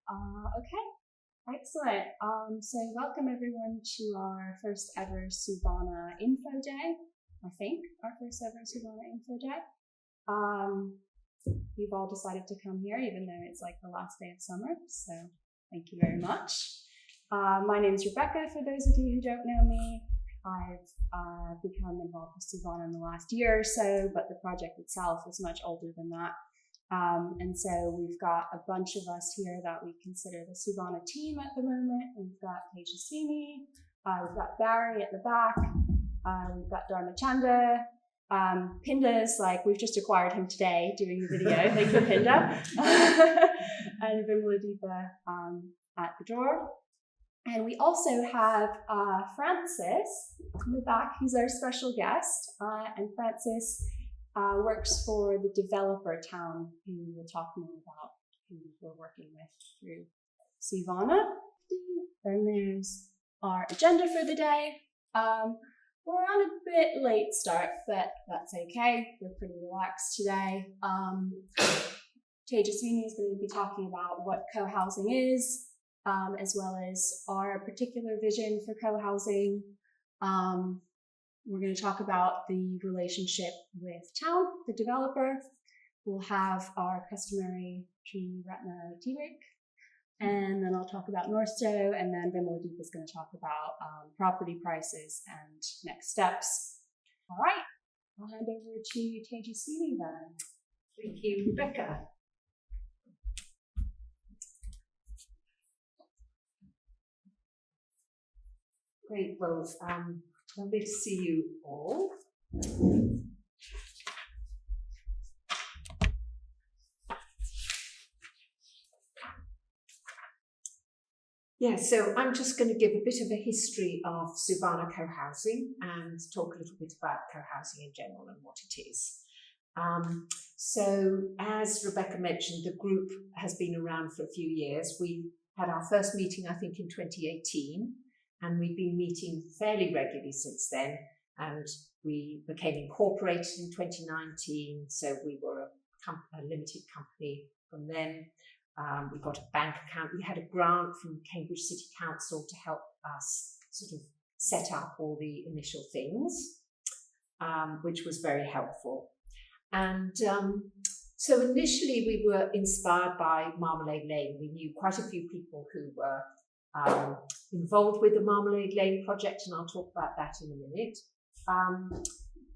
Okay, excellent. So welcome everyone to our first ever Suvana Info Day. I think our first ever Suvana Info Day. You've all decided to come here, even though it's like the last day of summer. So thank you very much. My name is Rebecca. For those of you who don't know me, I've become involved with Suvana in the last year or so, but the project itself is much older than that. And so we've got a bunch of us here that we consider the Suvana team at the moment. We've got Tejaswini, we've got Barry at the back, we've got Dharmachanda, Pinda's like, we've just acquired him today doing the video, thank you Pinda, and Vimaladeepa at the door. And we also have Francis in the back, who's our special guest, and Francis works for the developer town, who we'll talk more about, who we're working with through Suvana. Then there's our agenda for the day. We're on a bit late start, but that's okay. We're pretty relaxed today. Tejaswini is going to be talking about what co-housing is, as well as our particular vision for co-housing. We're going to talk about the relationship with town, the developer. We'll have our customary Sri Ratna tea break. And then I'll talk about Doorstep, and then Vimaladeepa is going to talk about property prices and next steps. All right, I'll hand over to Tejaswini then. Thank you, Rebecca. Great, well, lovely to see you all. Yeah, so I'm just going to give a bit of a history of Suvana co-housing and talk a little bit about co-housing in general and what it is. So as Rebecca mentioned, the group has been around for a few years. We had our first meeting, I think, in 2018. And we've been meeting fairly regularly since then, and we became incorporated in 2019, so we were a limited company from then. We got a bank account. We had a grant from Cambridge City Council to help us sort of set up all the initial things, which was very helpful. And so initially we were inspired by Marmalade Lane. We knew quite a few people who were involved with the Marmalade Lane project, and I'll talk about that in a minute.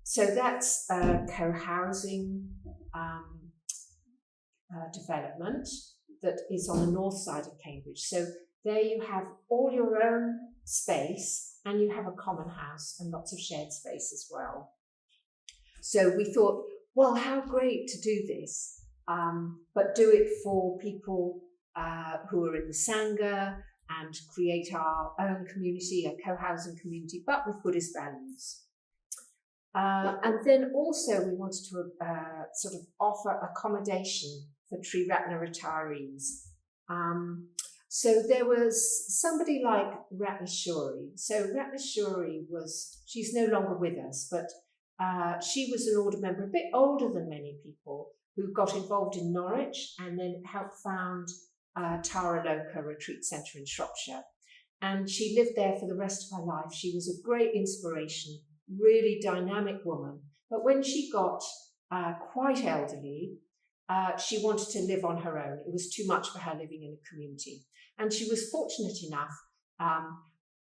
So that's a co-housing development that is on the north side of Cambridge. So there you have all your own space, and you have a common house and lots of shared space as well. So we thought, well, how great to do this, but do it for people who are in the Sangha, and create our own community, a co-housing community, but with Buddhist values. And then also we wanted to sort of offer accommodation for Sri Ratna retirees. So there was somebody like Ratnashuri. So Ratnashuri she's no longer with us, but she was an order member, a bit older than many people, who got involved in Norwich and then helped found Tara Loka Retreat Centre in Shropshire. And she lived there for the rest of her life. She was a great inspiration, really dynamic woman. But when she got quite elderly, she wanted to live on her own. It was too much for her living in a community. And she was fortunate enough,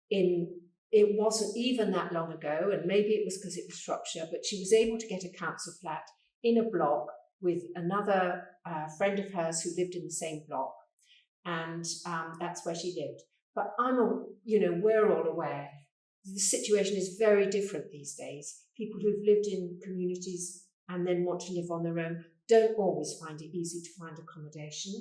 it wasn't even that long ago, and maybe it was because it was Shropshire, but she was able to get a council flat in a block with another friend of hers who lived in the same block. And that's where she lived. But we're all aware the situation is very different these days. People who've lived in communities and then want to live on their own don't always find it easy to find accommodation.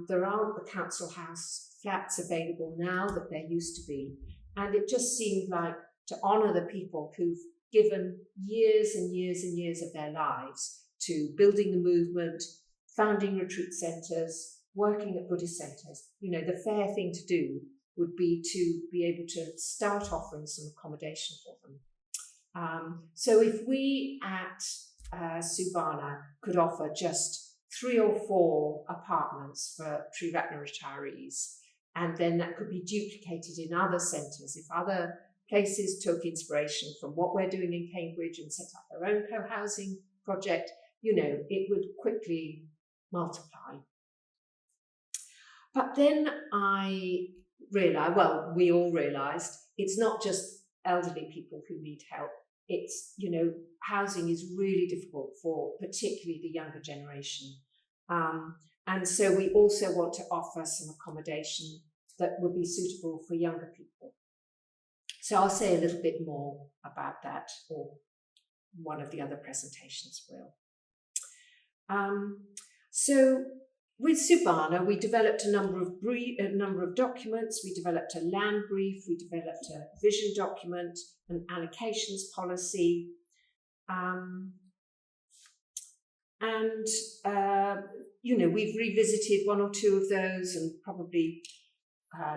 There aren't the council house flats available now that there used to be. And it just seemed like to honour the people who've given years and years and years of their lives to building the movement, founding retreat centres, working at Buddhist centres. The fair thing to do would be to be able to start offering some accommodation for them. So if we at Suvana could offer just 3 or 4 apartments for Triratna retirees. And then that could be duplicated in other centres. If other places took inspiration from what we're doing in Cambridge and set up their own co-housing project, it would quickly multiply. But then I realised, well, we all realised, it's not just elderly people who need help. It's, housing is really difficult for particularly the younger generation. And so we also want to offer some accommodation that would be suitable for younger people. So I'll say a little bit more about that, or one of the other presentations will. So with Suvana, we developed a number of documents. We developed a land brief, we developed a vision document, an allocations policy, we've revisited 1 or 2 of those and probably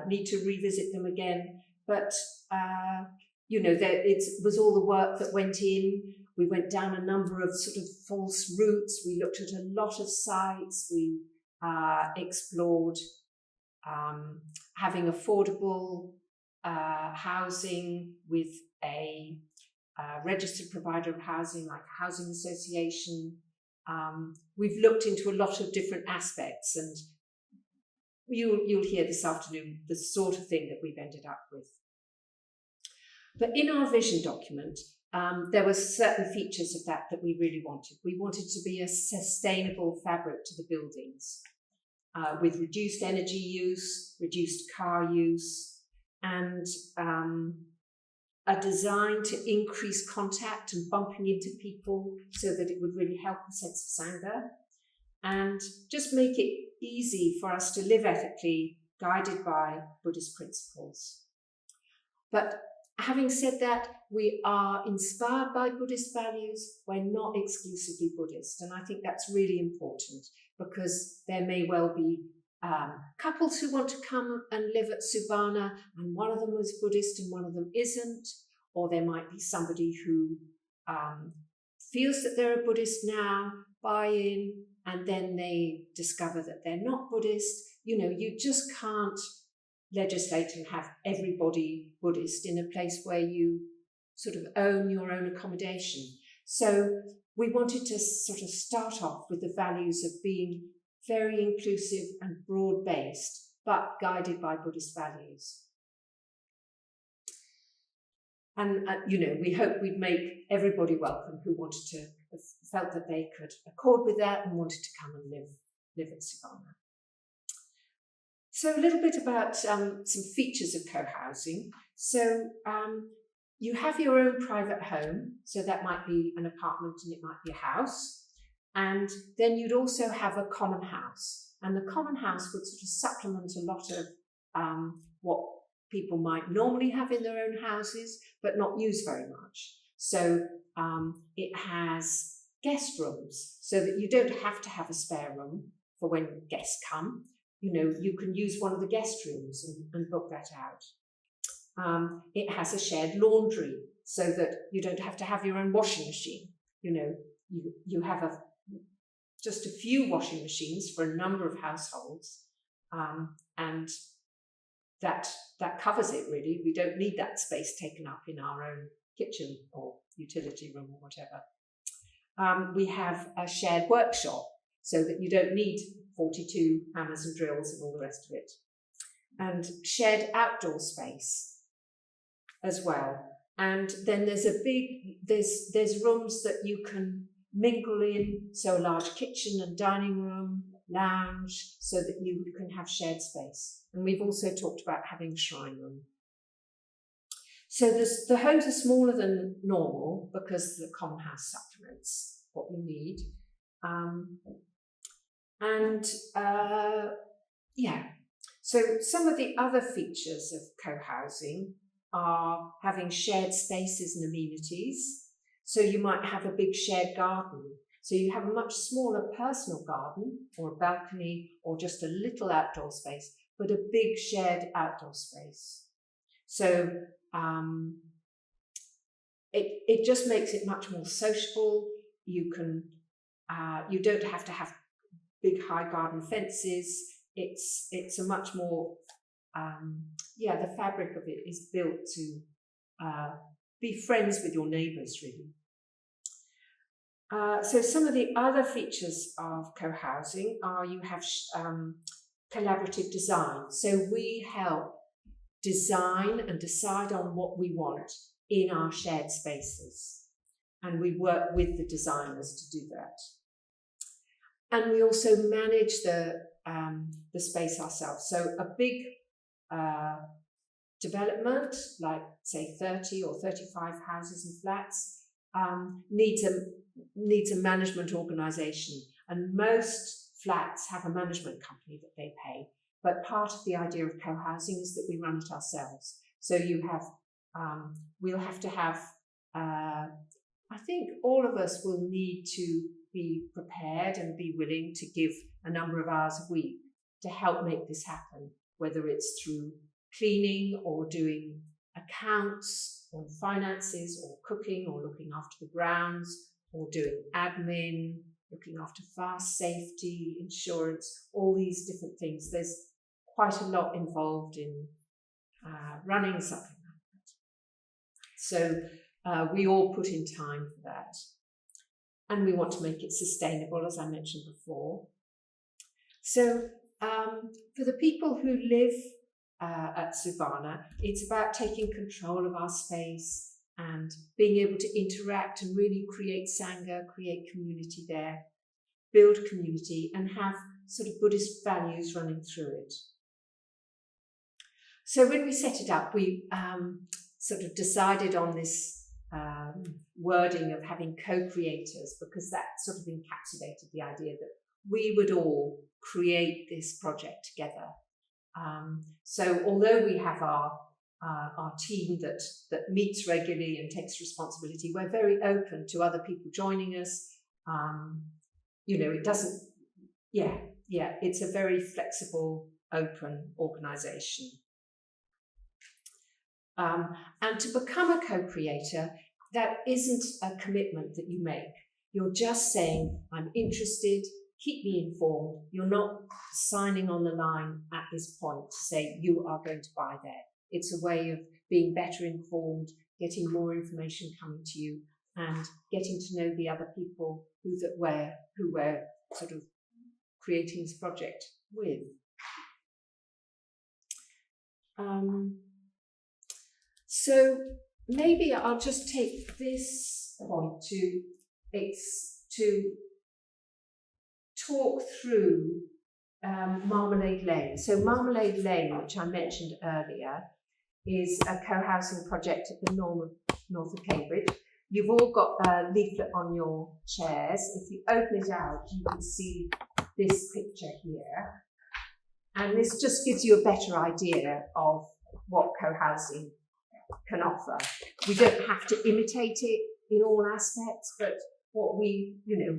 need to revisit them again. But it was all the work that went in. We went down a number of sort of false routes. We looked at a lot of sites. We explored having affordable housing with a registered provider of housing, like a housing association. We've looked into a lot of different aspects, and you'll hear this afternoon the sort of thing that we've ended up with. But in our vision document, there were certain features of that we really wanted. We wanted to be a sustainable fabric to the buildings, with reduced energy use, reduced car use, and a design to increase contact and bumping into people so that it would really help the sense of Sangha, and just make it easy for us to live ethically, guided by Buddhist principles. But having said that, we are inspired by Buddhist values. We're not exclusively Buddhist, and I think that's really important, because there may well be couples who want to come and live at Suvana, and one of them was Buddhist and one of them isn't, or there might be somebody who feels that they're a Buddhist now, buy in, and then they discover that they're not Buddhist. You just can't legislate and have everybody Buddhist in a place where you sort of own your own accommodation. So we wanted to sort of start off with the values of being very inclusive and broad-based, but guided by Buddhist values. And, we hope we'd make everybody welcome who felt that they could accord with that and wanted to come and live at Suvana. So a little bit about some features of co-housing. So you have your own private home, so that might be an apartment and it might be a house. And then you'd also have a common house. And the common house would sort of supplement a lot of what people might normally have in their own houses, but not use very much. So it has guest rooms, so that you don't have to have a spare room for when guests come. You can use one of the guest rooms and book that out. It has a shared laundry, so that you don't have to have your own washing machine. You have just a few washing machines for a number of households, and that covers it really. We don't need that space taken up in our own kitchen or utility room or whatever. We have a shared workshop, so that you don't need 42 hammers and drills and all the rest of it. And shared outdoor space as well. And then there's there's rooms that you can mingle in, so a large kitchen and dining room, lounge, so that you can have shared space. And we've also talked about having a shrine room. So the homes are smaller than normal because the common house supplements what we need. So some of the other features of co-housing are having shared spaces and amenities. So you might have a big shared garden. So you have a much smaller personal garden or a balcony or just a little outdoor space, but a big shared outdoor space. So it just makes it much more sociable. You don't have to have big high garden fences. It's a much more, the fabric of it is built to be friends with your neighbours, really. So some of the other features of co-housing are you have collaborative design. So we help design and decide on what we want in our shared spaces. And we work with the designers to do that. And we also manage the space ourselves. So a big development, like say 30 or 35 houses and flats, needs a management organisation. And most flats have a management company that they pay. But part of the idea of co-housing is that we run it ourselves. So you have, we'll have to have, I think all of us will need to be prepared and be willing to give a number of hours a week to help make this happen, whether it's through cleaning or doing accounts or finances or cooking or looking after the grounds or doing admin, looking after fast safety, insurance, all these different things. There's quite a lot involved in running something like that. So we all put in time for that. And we want to make it sustainable, as I mentioned before. So for the people who live at Suvana, it's about taking control of our space and being able to interact and really create Sangha, create community there, build community and have sort of Buddhist values running through it. So when we set it up, we sort of decided on this wording of having co-creators, because that sort of encapsulated the idea that we would all create this project together. So although we have our team that meets regularly and takes responsibility, we're very open to other people joining us. It doesn't, it's a very flexible, open organisation. And to become a co-creator, that isn't a commitment that you make. You're just saying, I'm interested, keep me informed. You're not signing on the line at this point to say you are going to buy there. It's a way of being better informed, getting more information coming to you, and getting to know the other people who we're sort of creating this project with. So maybe I'll just take this point to talk through Marmalade Lane. So Marmalade Lane, which I mentioned earlier, is a co-housing project at the north of Cambridge. You've all got a leaflet on your chairs. If you open it out, you can see this picture here. And this just gives you a better idea of what co-housing can offer. We don't have to imitate it in all aspects, but what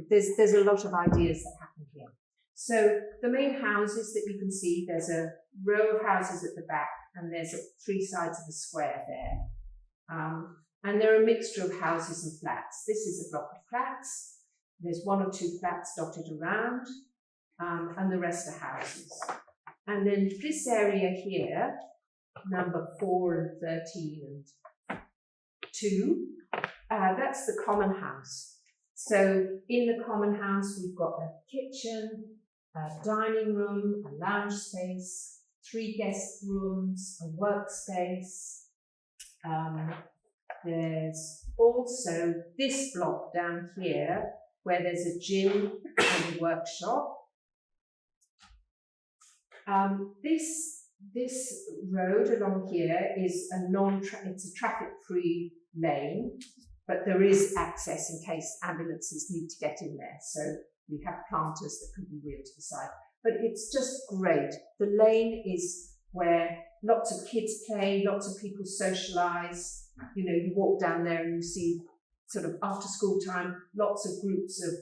there's a lot of ideas that happen here. So the main houses that you can see, there's a row of houses at the back, and there's 3 sides of a square there. And they're a mixture of houses and flats. This is a block of flats. There's 1 or 2 flats dotted around, and the rest are houses. And then this area here, number 4 and 13 and 2, that's the common house. So in the common house, we've got a kitchen, a dining room, a lounge space, 3 guest rooms, a workspace. There's also this block down here where there's a gym and a workshop. This road along here is it's a traffic-free lane, but there is access in case ambulances need to get in there. So we have planters that can be wheeled to the side. But it's just great. The lane is where lots of kids play, lots of people socialise. You walk down there and you see sort of after school time, lots of groups of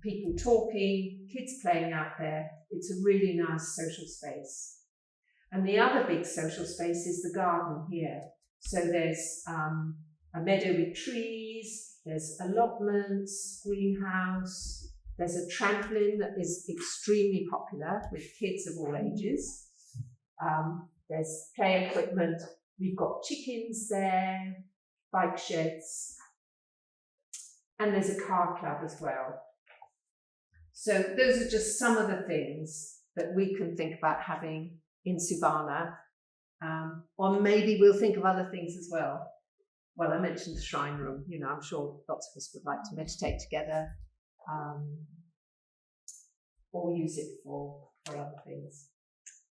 people talking, kids playing out there. It's a really nice social space. And the other big social space is the garden here. So there's a meadow with trees, there's allotments, greenhouse, There's a trampoline that is extremely popular with kids of all ages. There's play equipment. We've got chickens there, bike sheds, and there's a car club as well. So those are just some of the things that we can think about having in Suvana. Or maybe we'll think of other things as well. Well, I mentioned the shrine room. You know, I'm sure lots of us would like to meditate together, or use it for other things.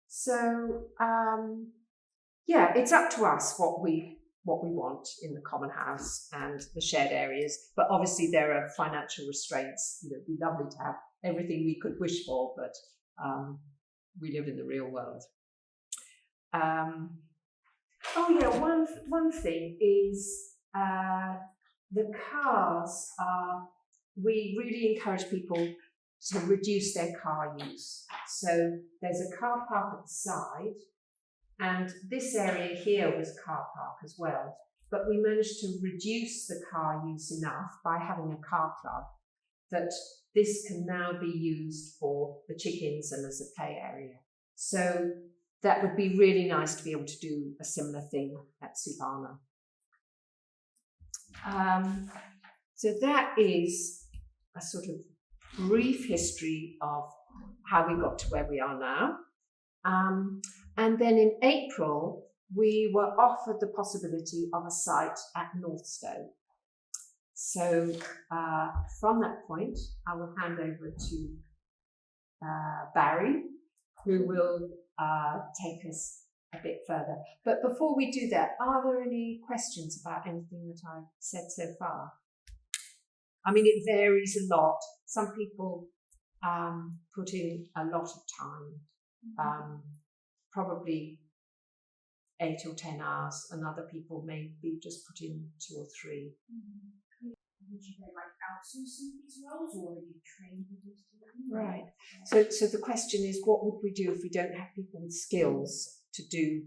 So, yeah, it's up to us what we want in the common house and the shared areas. But obviously there are financial restraints. You know, it'd be lovely to have everything we could wish for, but we live in the real world. Oh yeah, one thing is the cars are, we really encourage people to reduce their car use. So there's a car park at the side, and this area here was car park as well. But we managed to reduce the car use enough by having a car club that this can now be used for the chickens and as a play area. So that would be really nice to be able to do a similar thing at Suvana. So that is a sort of brief history of how we got to where we are now. And then in April, we were offered the possibility of a site at Northstowe. So from that point, I will hand over to Barry, who will take us a bit further. But before we do that, are there any questions about anything that I've said so far? I mean, it varies a lot. Some people put in a lot of time, probably 8 or 10 hours, and other people maybe just put in 2 or 3. Would you then like outsourcing these roles, or are you trained people to do them? Right. So the question is, what would we do if we don't have people with skills to do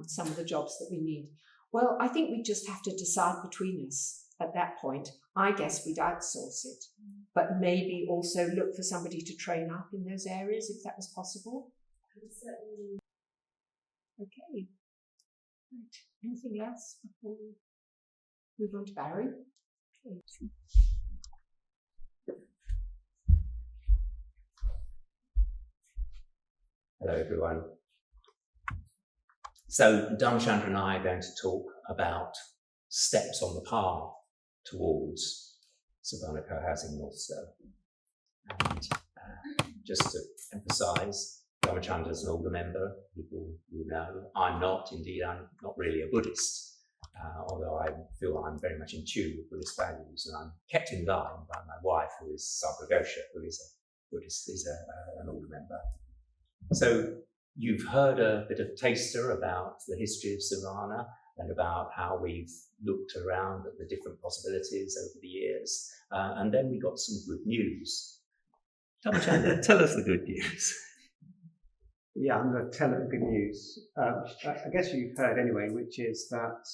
some of the jobs that we need? Well, I think we just have to decide between us at that point. I guess we'd outsource it, but maybe also look for somebody to train up in those areas if that was possible. Okay. Right. Anything else before we move on to Barry? Okay. Hello everyone. So Dharmachandra and I are going to talk about steps on the path towards Suvana Co-housing Northstowe. And just to emphasise, Dharmachandra is an older member, people will know. I'm not, indeed, I'm not really a Buddhist, although I feel I'm very much in tune with Buddhist values, and I'm kept in line by my wife, who is Sabragosha, who is a Buddhist, is an older member. So you've heard a bit of taster about the history of Suvana and about how we've looked around at the different possibilities over the years. And then we got some good news. Dharmachandra, tell us the good news. Yeah, I'm going to tell the good news. I guess you've heard anyway, which is that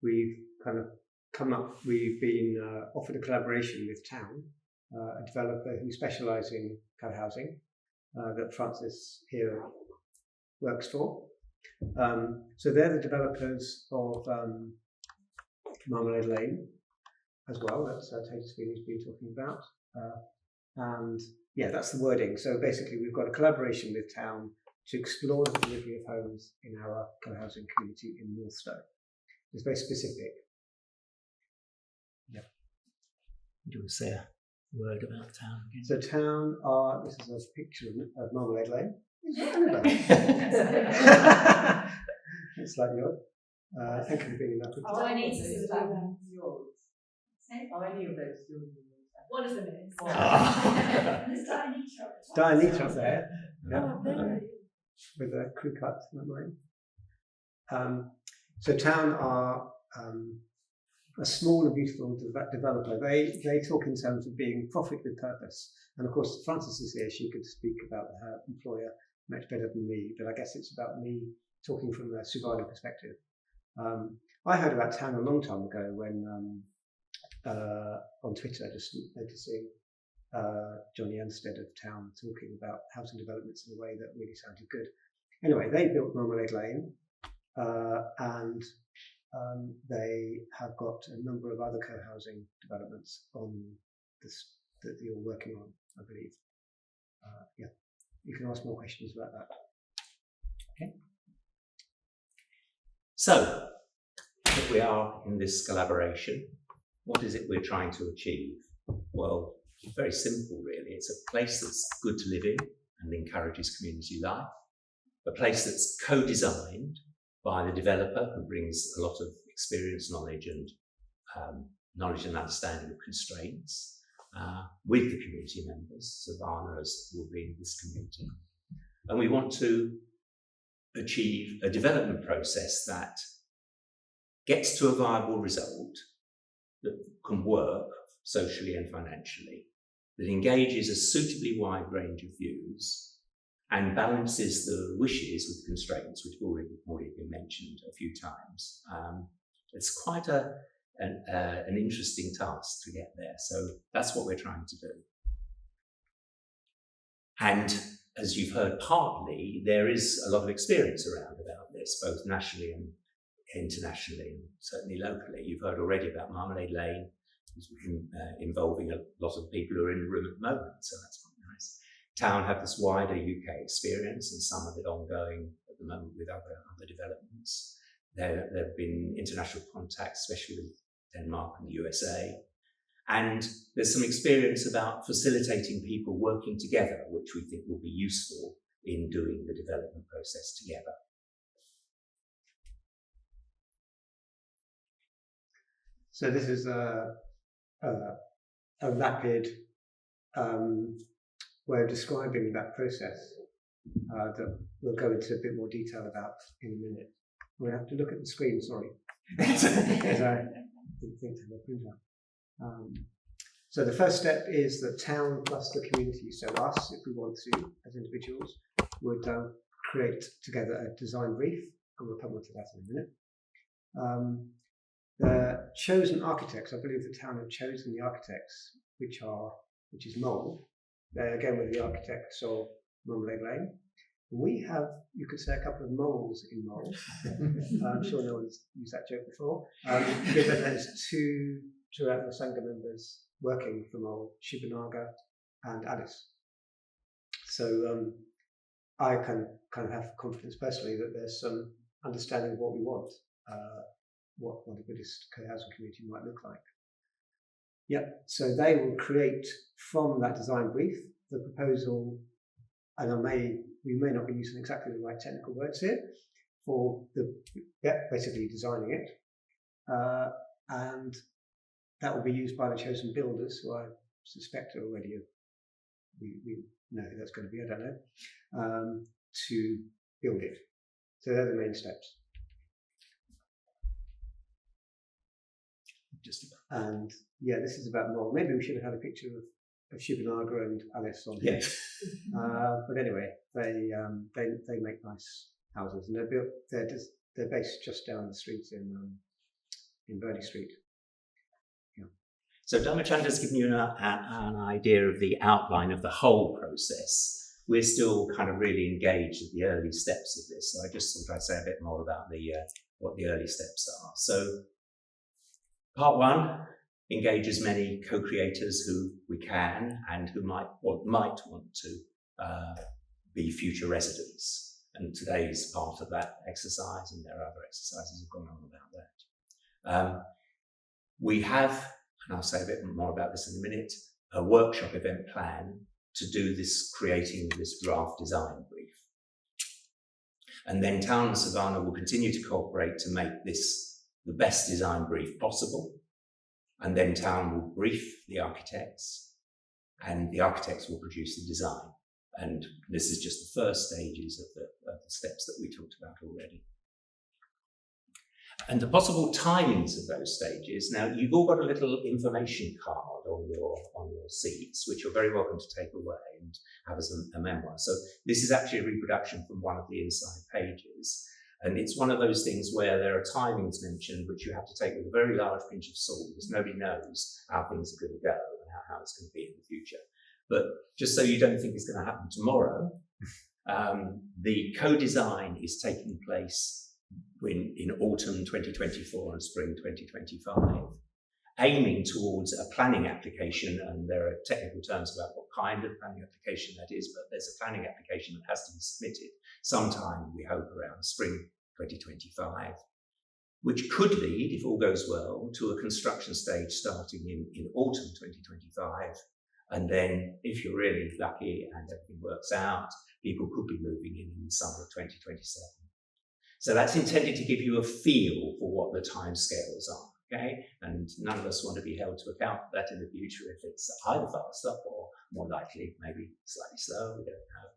we've kind of we've been offered a collaboration with Town, a developer who specialises in co-housing, that Francis here works for. So they're the developers of Marmalade Lane as well. That's Tater Sweeney's been talking about. And yeah, that's the wording. So basically we've got a collaboration with Town to explore the delivery of homes in our co-housing community in Northstowe. It's very specific. Yeah. Do you want to say a word about Town again? So Town this is a picture of Marmalade Lane. It's like yours. Thank you for bringing that picture. Oh, I need to see that one. Yours. Are any of those yours? One of them is. There's Dianitra up there. Yeah. Oh, With a crew cut like mine. So Town are a small and beautiful developer. They talk in terms of being profit with purpose. And of course, Frances is here. She could speak about her employer much better than me, but I guess it's about me talking from a Suvana perspective. I heard about Town a long time ago when on Twitter, just noticing Johnny Anstead of Town talking about housing developments in a way that really sounded good. Anyway, they built Marmalade Lane, and they have got a number of other co-housing developments on this that you're working on, I believe. Yeah, you can ask more questions about that. Okay. So, if we are in this collaboration, what is it we're trying to achieve? Well, very simple, really. It's a place that's good to live in and encourages community life. A place that's co-designed by the developer, who brings a lot of experience, knowledge and understanding of constraints, with the community members. Suvana will be in this community. And we want to achieve a development process that gets to a viable result that can work socially and financially, that engages a suitably wide range of views and balances the wishes with constraints, which have already been mentioned a few times. It's quite an interesting task to get there. So that's what we're trying to do. And as you've heard partly, there is a lot of experience around about this, both nationally and internationally, and certainly locally. You've heard already about Marmalade Lane, involving a lot of people who are in the room at the moment, so that's quite nice. Town have this wider UK experience, and some of it ongoing at the moment with other developments. There have been international contacts, especially with Denmark and the USA. And there's some experience about facilitating people working together, which we think will be useful in doing the development process together. So this is a rapid way of describing that process that we'll go into a bit more detail about in a minute. We have to look at the screen, sorry, as I didn't think to have a printout. So the first step is the town plus the community. So us, if we want to, as individuals, would create together a design brief, and we'll come on to that in a minute. The chosen architects, I believe the town have chosen the architects, which is Mole. They're again with the architects of Marmalade Lane. We have, you could say, a couple of moles in Mole. I'm sure no one's used that joke before. Given there's two throughout the Sangha members working for Mole, Shivanaga and Alice. So I can kind of have confidence personally that there's some understanding of what we want. What a Buddhist co-housing community might look like. Yep, so they will create from that design brief the proposal, and we may not be using exactly the right technical words here, for basically designing it. And that will be used by the chosen builders, who I suspect are already, we know who that's going to be, I don't know, to build it. So they're the main steps. And yeah, this is about Mole. Maybe we should have had a picture of Shivanaga and Alice on here. Yes. But anyway, they make nice houses, and they're based just down the street in Burley Street. Yeah. So Dharmachandra's given you an idea of the outline of the whole process. We're still kind of really engaged at the early steps of this, so I just thought I'd say a bit more about what the early steps are. So part one, engage as many co-creators who we can and who might want to be future residents. And today's part of that exercise, and there are other exercises that have gone on about that. We have, and I'll say a bit more about this in a minute, a workshop event plan to do this, creating this draft design brief. And then Town and Suvana will continue to cooperate to make this the best design brief possible. And then Town will brief the architects, and the architects will produce the design. And this is just the first stages of the steps that we talked about already. And the possible timings of those stages. Now, you've all got a little information card on your seats, which you're very welcome to take away and have as a memoir. So this is actually a reproduction from one of the inside pages. And it's one of those things where there are timings mentioned, which you have to take with a very large pinch of salt, because nobody knows how things are going to go and how it's going to be in the future. But just so you don't think it's going to happen tomorrow, the co-design is taking place in autumn 2024 and spring 2025, aiming towards a planning application, and there are technical terms about what kind of planning application that is, but there's a planning application that has to be submitted sometime, we hope, around spring 2025, which could lead, if all goes well, to a construction stage starting in autumn 2025. And then, if you're really lucky and everything works out, people could be moving in the summer of 2027. So that's intended to give you a feel for what the timescales are, okay? And none of us want to be held to account for that in the future if it's either faster or more likely, maybe slightly slower, we don't know.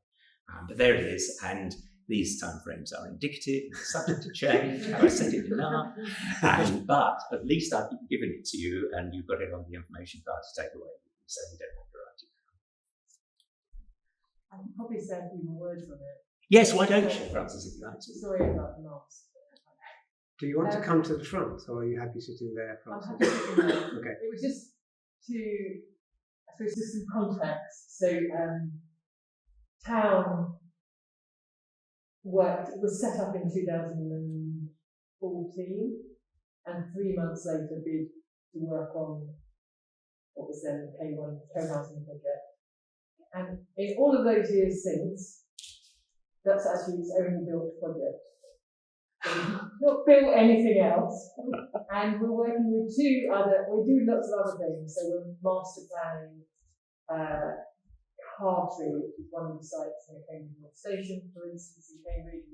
But there it is, and these timeframes are indicative, subject to change, have I said it enough? But at least I've given it to you and you've got it on the information card to take away with you, so you don't have to write it down. I can probably say a few more words on it. Yes, why don't you, Francis, if you like to? Sorry about the mask. Do you want to come to the front, or are you happy sitting there, I'm Francis? happy to do that. Okay. It was just to, I suppose, just some context. So, town was set up in 2014, and 3 months later bid to work on what was then the K1 co-housing project. And in all of those years since, that's actually its only built project. So we've not built anything else, and we're working with we do lots of other things. So we're master planning Cartree, which is one of the sites near Cambridge North Station, for instance, in Cambridge,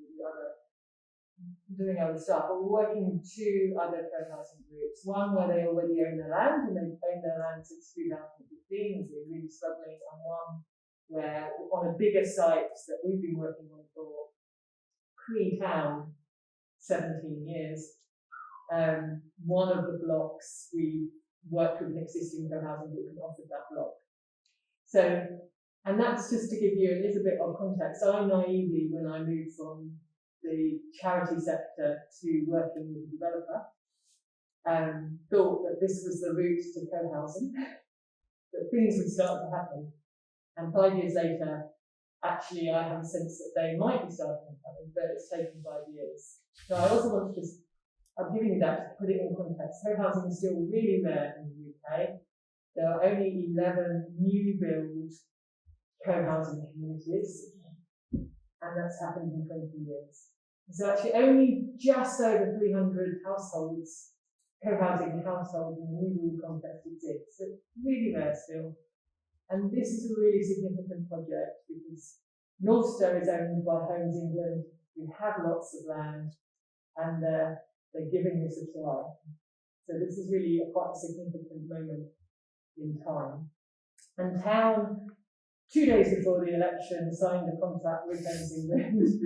doing other stuff. But we're working with 2 other co-housing groups. One where they already own their land, and they've owned their land since 2015, and we're really struggling, and one where on a bigger site that we've been working on for pre-town, 17 years, one of the blocks we worked with an existing co-housing group and offered that block. So, and that's just to give you a little bit of context. I naively, when I moved from the charity sector to working with a developer, thought that this was the route to co-housing, that things would start to happen. And 5 years later, actually, I have a sense that they might be starting to happen, but it's taken 5 years. So I also want to I'm giving you that to put it in context. Co-housing is still really rare in the UK. There are only 11 new build co-housing communities, and that's happened in 20 years. So actually only just over 300 households, co-housing households in the new build context exist. So it's really rare still. And this is a really significant project because Northstowe is owned by Homes England, who have lots of land, and they're giving this a try. So this is really quite a significant moment in time. And town, 2 days before the election, signed a contract with Homes England, which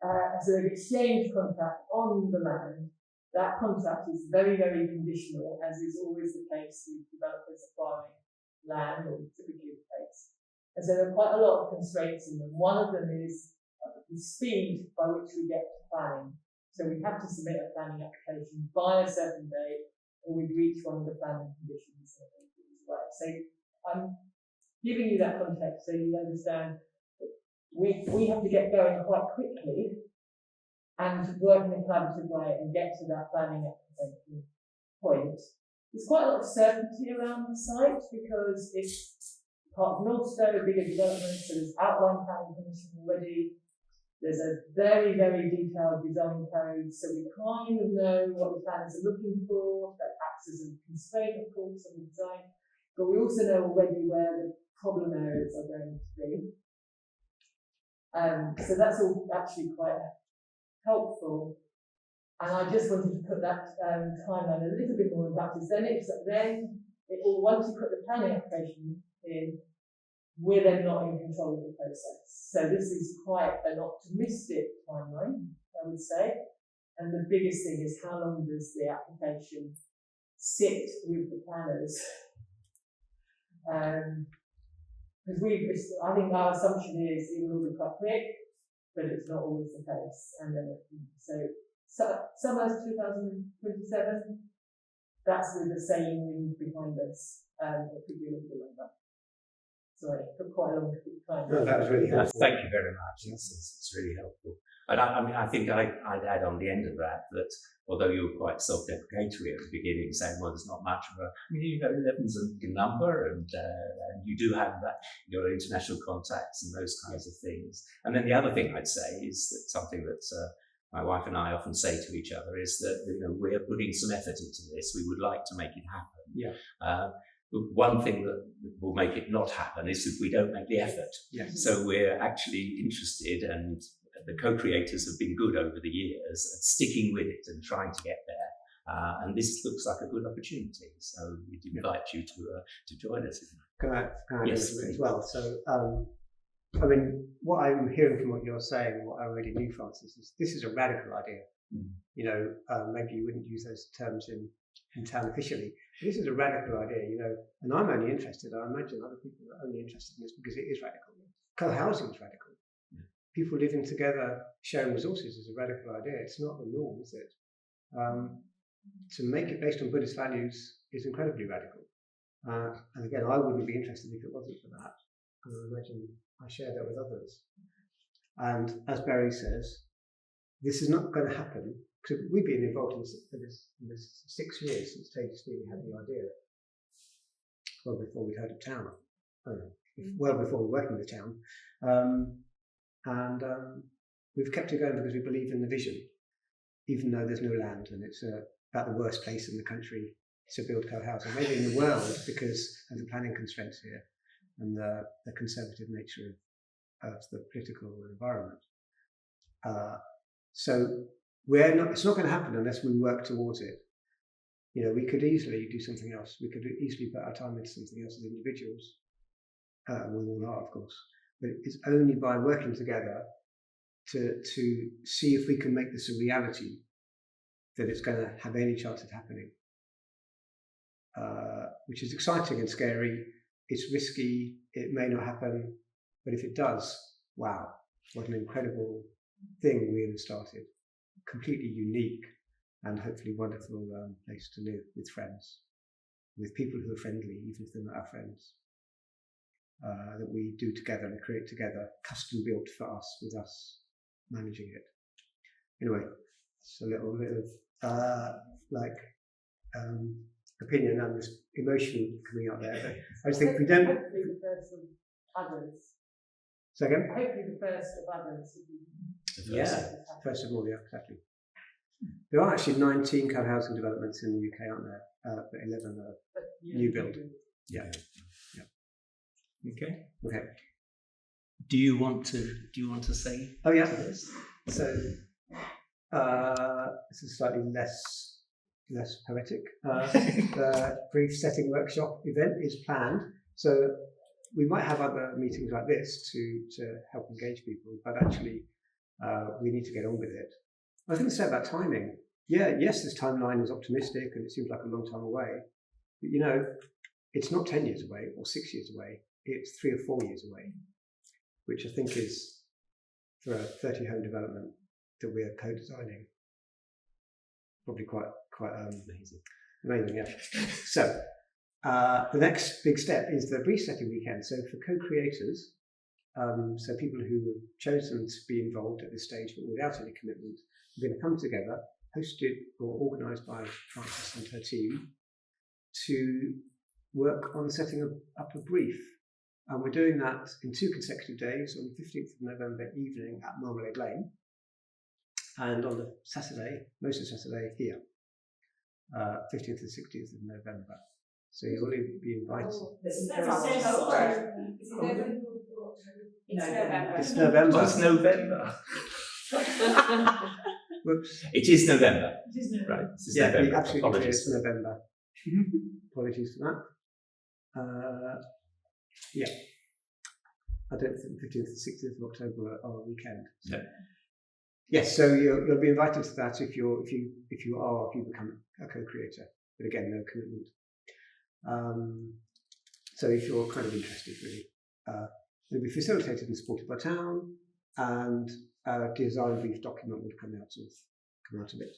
as an exchange contract on the land. That contract is very, very conditional, as is always the case with developers acquiring land, or typically the case. And so there are quite a lot of constraints in them. One of them is the speed by which we get to planning. So we have to submit a planning application by a certain date, or we breach one of the planning conditions as well. So I'm giving you that context so you understand that we have to get going quite quickly and work in a collaborative way and get to that planning application point. There's quite a lot of certainty around the site because it's part of Northstowe, a bigger development, so there's outline planning permission already. There's a very, very detailed design code, so we kind of know what the planners are looking for. That acts as a constraint, of course, on the design. But we also know already where the problem areas are going to be. So that's all actually quite helpful. And I just wanted to put that timeline a little bit more in practice. Once you put the planning application in, we're then not in control of the process. So this is quite an optimistic timeline, I would say. And the biggest thing is how long does the application sit with the planners? Because I think our assumption is it will be quite quick, but it's not always the case. And then so summer 2027, that's with the same wind behind us. It could be a little bit longer. Sorry, it took quite a long time. No, that was really helpful. Thank you very much. It's really helpful. And I mean, I think I'd add on the end of that although you were quite self-deprecatory at the beginning, saying, well, there's not much of a, 11's a big number, and you do have that, your international contacts and those kinds of things. And then the other thing I'd say is that something that my wife and I often say to each other is that, we're putting some effort into this. We would like to make it happen. Yeah. One thing that will make it not happen is if we don't make the effort. Yes. So we're actually interested, and the co-creators have been good over the years at sticking with it and trying to get there. And this looks like a good opportunity. So we'd invite you to join us. Can I add Yes, into it as please. well? So, I mean, what I'm hearing from what you're saying, what I already knew, Francis, is this is a radical idea. Maybe you wouldn't use those terms in town officially. This is a radical idea, and I'm only interested, I imagine other people are only interested in this because it is radical. Co-housing is radical. People living together, sharing resources is a radical idea. It's not the norm, is it? To make it based on Buddhist values is incredibly radical. And again, I wouldn't be interested if it wasn't for that. And I imagine I share that with others. And as Barry says, this is not going to happen, because we've been involved in this 6 years since Tage Steele had the idea. Well before we'd heard of town. Well before we were working with town. And we've kept it going because we believe in the vision, even though there's no land, and it's about the worst place in the country to build co-housing, maybe in the world, because of the planning constraints here and the conservative nature of the political environment. So it's not going to happen unless we work towards it. We could easily do something else. We could easily put our time into something else as individuals. We all are, of course. But it's only by working together to see if we can make this a reality that it's going to have any chance of happening. Which is exciting and scary. It's risky. It may not happen. But if it does, wow, what an incredible thing we have started. Completely unique and hopefully wonderful place to live with friends, with people who are friendly, even if they're not our friends. That we do together and create together, custom built for us, with us managing it. Anyway, it's a little bit of opinion and this emotion coming out there. But I just think we don't. Hopefully the first of others. So again? Hopefully the first of others. Yeah, first of all, yeah, exactly. There are actually 19 co-housing developments in the UK, aren't there? But 11 are new build. Yeah. Okay. Do you want to say? Oh yeah. So this is slightly less poetic. The brief setting workshop event is planned. So we might have other meetings like this to help engage people, but actually we need to get on with it. I was going to say about timing. Yes, this timeline is optimistic and it seems like a long time away. But it's not 10 years away or 6 years away. It's 3 or 4 years away, which I think is, for a 30-home development that we're co-designing, probably quite amazing. Amazing, yeah. So the next big step is the brief setting weekend. So for co-creators, so people who have chosen to be involved at this stage but without any commitment, we're going to come together, hosted or organised by Frances and her team, to work on setting up a brief. And we're doing that in 2 consecutive days, on the 15th of November evening at Marmalade Lane, and on the Saturday, most of Saturday here, 15th and 16th of November. So you'll all be invited. It's November. It's November. Oh, it's November. Whoops. It is November. Right. This is Yeah, November. absolutely. Apologies. It's November. Apologies for that. Yeah. I don't think 15th and 16th of October are a weekend. So. No. Yes, so you'll be invited to that if you become a co-creator. But again, no commitment. So if you're kind of interested, really, it'll be facilitated and supported by town, and a design brief document would come out of it.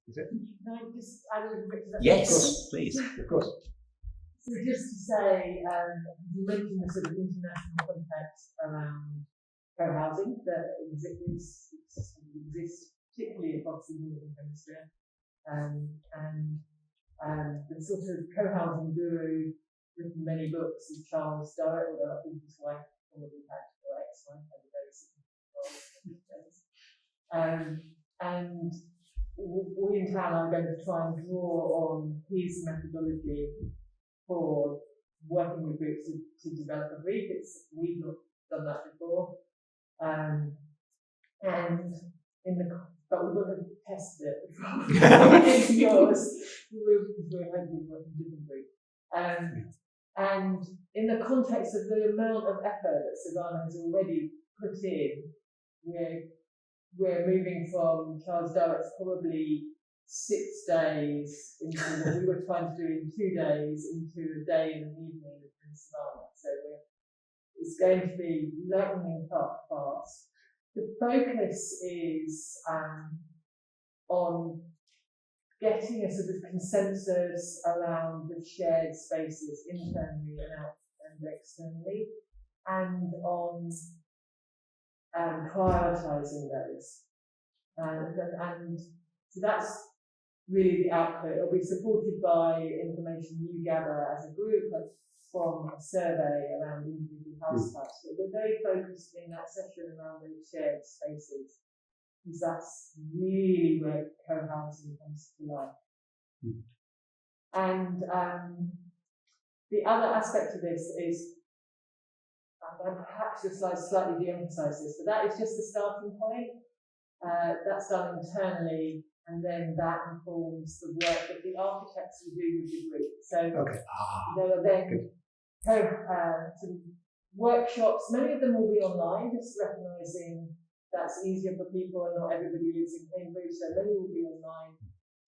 Is it? Can I just add a little bit to that? Yes, please. Of course. So just to say, you mentioned the sort of international context around co-housing that exists, particularly across the Northern Hemisphere. The sort of co-housing guru, written many books, is Charles Durrett, although I think his wife probably had, or ex-wife had a very significant role. And we in town are going to try and draw on his methodology for working with groups to develop a brief. We've not done that before. But we would have tested it before it's yours. We're hoping working different group. And in the context of the amount of effort that Suvana has already put in, we're moving from Charles Durrett's probably 6 days into what we were trying to do in 2 days into a day and an evening in Suvana. So it's going to be lightning fast. The focus is on getting a sort of consensus around the shared spaces internally and externally, and on prioritising those. And so that's really the output. It'll be supported by information you gather as a group from a survey around individual house types. But we're very focused in that session around those shared spaces, because that's really where co-housing comes to life. And the other aspect of this is, and perhaps your slides slightly de-emphasise this, but that is just the starting point. That's done internally, and then that informs the work that the architects will do with the group. So there are then some workshops. Many of them will be online, just recognising that's easier for people and not everybody lives in Cambridge, so many will be online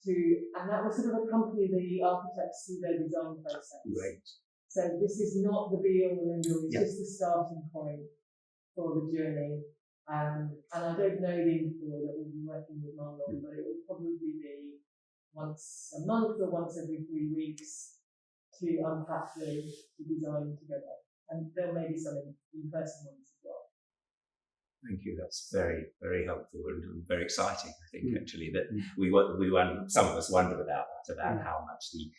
and that will sort of accompany the architects through their design process. Great. So this is not the be all and end all, it's just the starting point for the journey. And I don't know the interval that we'll be working with Marlon, but it will probably be once a month or once every 3 weeks to unpack the design together. And there may be some in-person ones as well. Thank you. That's very, very helpful and very exciting. I think actually that some of us wondered about how much the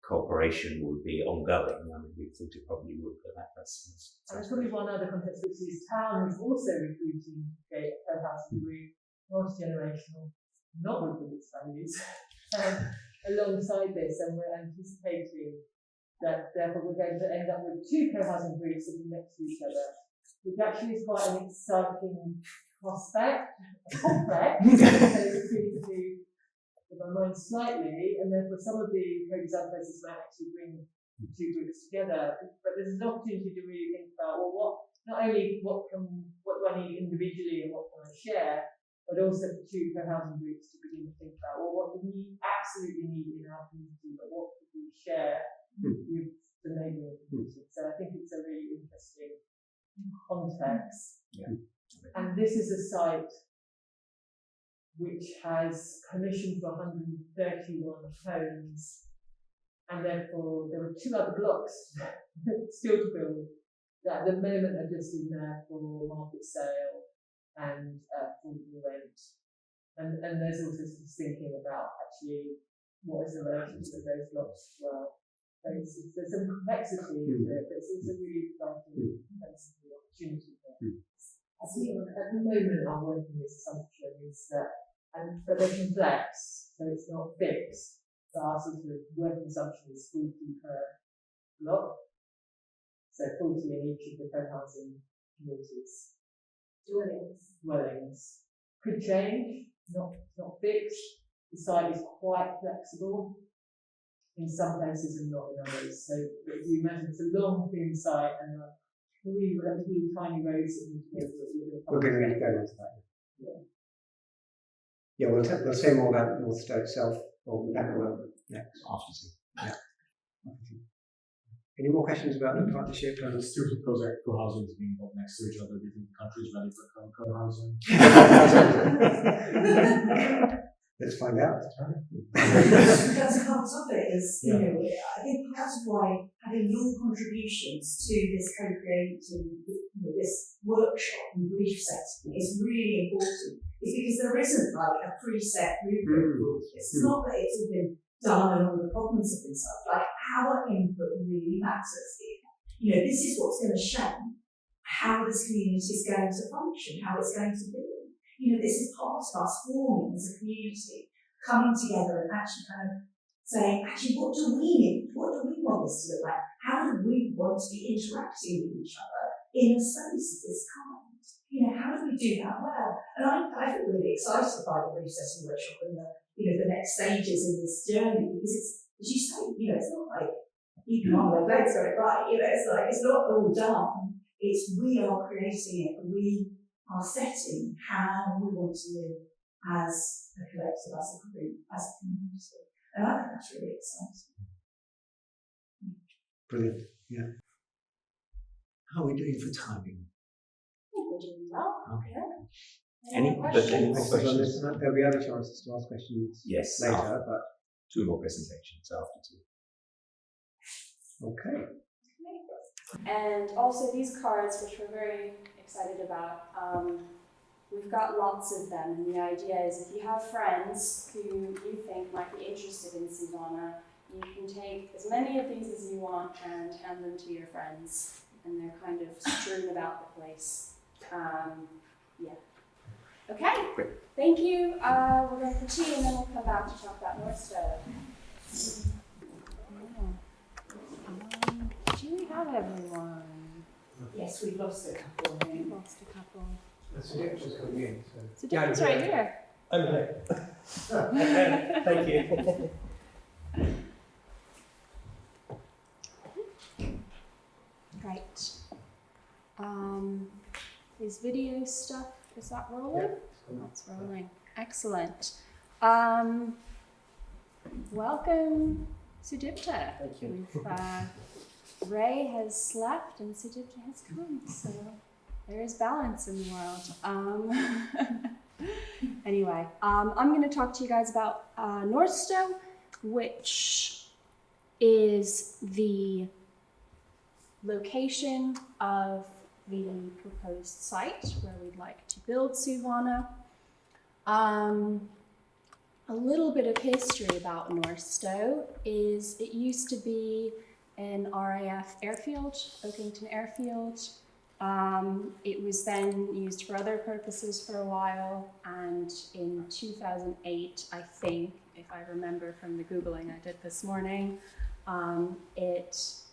cooperation would be ongoing. I mean, we thought it probably would, but that's and there's probably one other context, which is town is also recruiting a co-housing group, multi-generational, not with its values, alongside this, and we're anticipating that therefore we're going to end up with 2 co-housing groups that are next to each other, which actually is quite an exciting prospect, complex, so it's really to with my mind slightly, and therefore some of the co-design process might actually bring the 2 groups together. But there's an opportunity to really think about, well, not only what do I need individually and what can I share, but also for 2 co-housing groups to begin to think about, well, what do we absolutely need in our community, but what could we share with the neighbouring community? So I think it's a really interesting context. And this is a site which has permission for 131 homes, and therefore there are 2 other blocks still to build that at the moment are just in there for market sale and affordable rent. And there's also some thinking about actually what is the relationship with those blocks as well. So there's some complexity to it, but it's also really exciting opportunity there. I think at the moment our working assumption is that, but they're complex, so it's not fixed. So our sort of working assumption is 40 per block, so 40 in each of the co-housing communities. Dwellings could change, not fixed. The site is quite flexible in some places and not in others. So if you imagine it's a long, thin site and 3 relatively tiny roads that need to go. We're going to go into that. Yeah, we'll say more about Doorstep itself or Rebecca next. Any more questions about the partnership? There's 2 projects for housing being built next to each other. Do you think the country is ready for co-housing? Let's find out. That's part of it, is, you know, I think part of why having your contributions to this co-creating, you know, this workshop and brief set is really important, is because there isn't like a preset blueprint for all of this. It's not that it's all been done and all the problems have been solved. Like, our input really matters here. You know, this is what's going to shape how this community is going to function, how it's going to be. You know, this is part of us forming as a community, coming together and actually kind of saying, actually, what do we need? What do we want this to look like? How do we want to be interacting with each other in a space of this kind? You know, how do we do that well? And I feel really excited by the resetting workshop and the, you know, the next stages in this journey, because it's, as you say, you know, it's not like you come on, let's got it right. You know, it's like, it's not all done. It's we are creating it. We are setting how we want to live as a collective, as a group, as a community. And I think that's really exciting. Brilliant. Yeah. How are we doing for timing? We're doing well. Okay. Yeah. Any more questions? Any questions? questions on this tonight? There'll be other chances to ask questions Yes, later, after, but 2 more presentations after 2. okay. And also these cards, which we're very excited about, we've got lots of them, and the idea is if you have friends who you think might be interested in Suvana, you can take as many of these as you want and hand them to your friends, and they're kind of strewn about the place. Yeah. Okay, Great. thank you. We're going for tea, and then we'll come back to talk about Doorstep. Do we have everyone? Yes, we've lost a couple. We lost a couple. So yeah, just coming in. So Dylan's right here. Over there. Thank you. Right. Is video stuff, is that rolling? That's rolling. Excellent. Welcome, Sudipta. Thank you. Ray has left and Sudipta has come, so there is balance in the world. Anyway, I'm going to talk to you guys about Northstowe, which is the location of the proposed site where we'd like to build Suvana. A little bit of history about Northstowe is it used to be an RAF airfield, Oakington Airfield. It was then used for other purposes for a while, and in 2008, I think, if I remember from the Googling I did this morning, it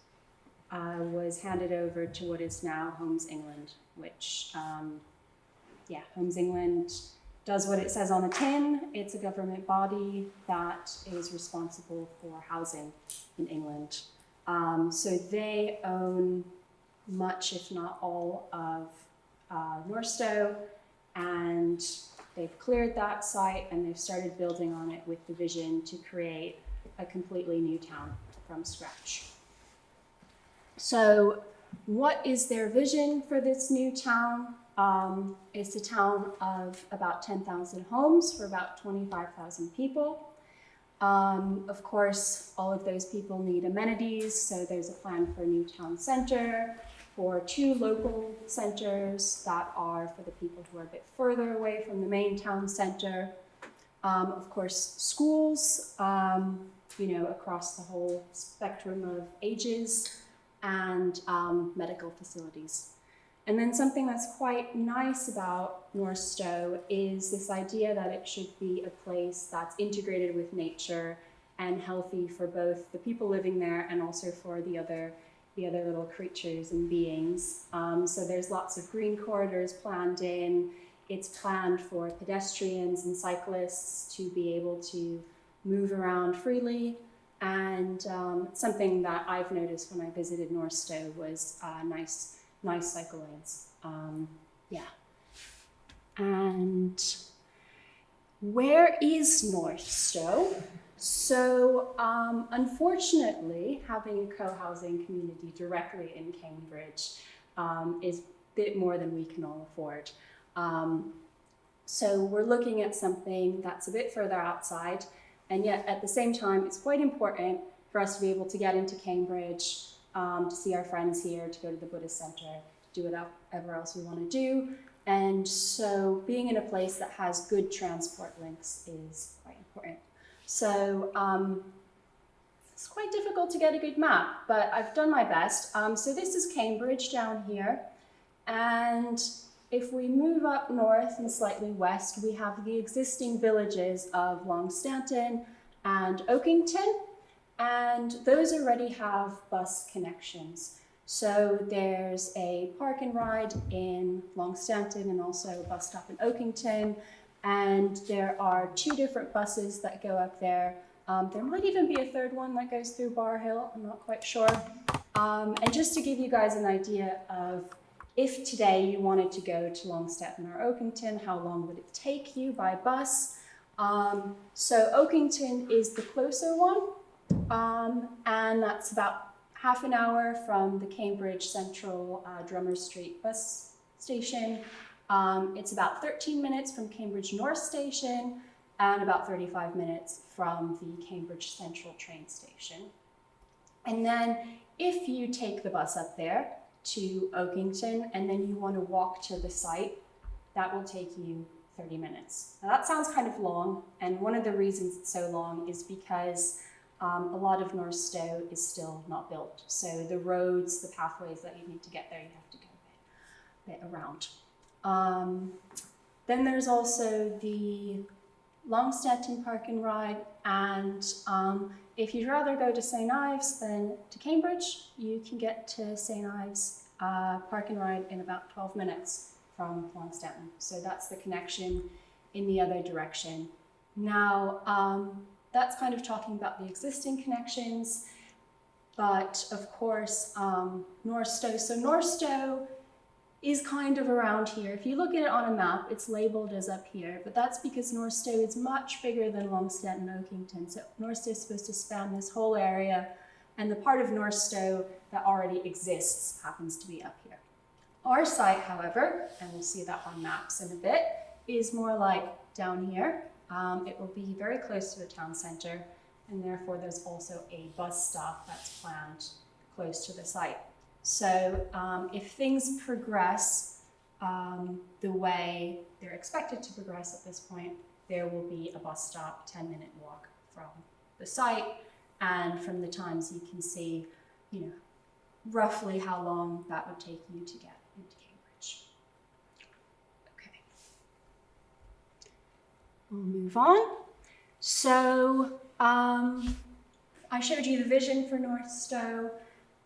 was handed over to what is now Homes England, which, Homes England does what it says on the tin. It's a government body that is responsible for housing in England. So they own much, if not all, of Northstowe, and they've cleared that site and they've started building on it with the vision to create a completely new town from scratch. So what is their vision for this new town? It's a town of about 10,000 homes for about 25,000 people. Of course, all of those people need amenities, so there's a plan for a new town center, for 2 local centers that are for the people who are a bit further away from the main town center. Of course, schools, across the whole spectrum of ages, and medical facilities. And then something that's quite nice about Northstowe is this idea that it should be a place that's integrated with nature and healthy for both the people living there and also for the other little creatures and beings. So there's lots of green corridors planned in. It's planned for pedestrians and cyclists to be able to move around freely. And something that I've noticed when I visited Northstowe was nice cycle lanes. And where is Northstowe? So unfortunately, having a co-housing community directly in Cambridge is a bit more than we can all afford. So we're looking at something that's a bit further outside, and yet at the same time, it's quite important for us to be able to get into Cambridge, to see our friends here, to go to the Buddhist Center, do whatever else we want to do. And so being in a place that has good transport links is quite important. So it's quite difficult to get a good map, but I've done my best. So this is Cambridge down here. And if we move up north and slightly west, we have the existing villages of Longstanton and Oakington. And those already have bus connections. So there's a park and ride in Longstanton and also a bus stop in Oakington. And there are 2 different buses that go up there. There might even be a 3rd one that goes through Bar Hill, I'm not quite sure. And just to give you guys an idea of if today you wanted to go to Longstanton or Oakington, how long would it take you by bus? So Oakington is the closer one, and that's about half an hour from the Cambridge Central Drummers Street bus station. It's about 13 minutes from Cambridge North Station and about 35 minutes from the Cambridge Central train station. And then if you take the bus up there to Oakington and then you want to walk to the site, that will take you 30 minutes. Now that sounds kind of long, and one of the reasons it's so long is because a lot of North Stowe is still not built. So the roads, the pathways that you need to get there, you have to go a bit around. Then there's also the Longstanton Park and Ride, and if you'd rather go to St. Ives than to Cambridge, you can get to St. Ives Park and Ride in about 12 minutes from Longstanton. So that's the connection in the other direction. Now, that's kind of talking about the existing connections, but of course, North Stowe. So North Stowe is kind of around here. If you look at it on a map, it's labeled as up here, but that's because North Stowe is much bigger than Longstanton and Oakington. So North Stowe is supposed to span this whole area, and the part of North Stowe that already exists happens to be up here. Our site, however, and we'll see that on maps in a bit, is more like down here. It will be very close to the town center, and therefore there's also a bus stop that's planned close to the site. So if things progress the way they're expected to progress at this point, there will be a bus stop, 10-minute walk from the site, and from the times you can see, roughly how long that would take you to get into Cambridge. Okay. We'll move on. So I showed you the vision for North Stowe.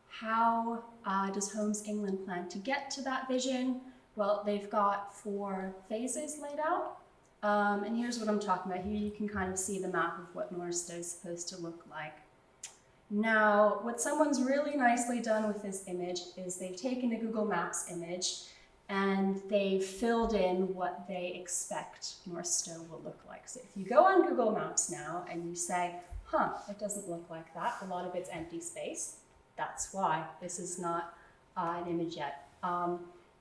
How does Homes England plan to get to that vision? Well, they've got 4 phases laid out. And here's what I'm talking about. Here you can kind of see the map of what North Stowe is supposed to look like. Now, what someone's really nicely done with this image is they've taken a Google Maps image and they've filled in what they expect North Stowe will look like. So if you go on Google Maps now and you say, it doesn't look like that, a lot of it's empty space, that's why. This is not an image yet.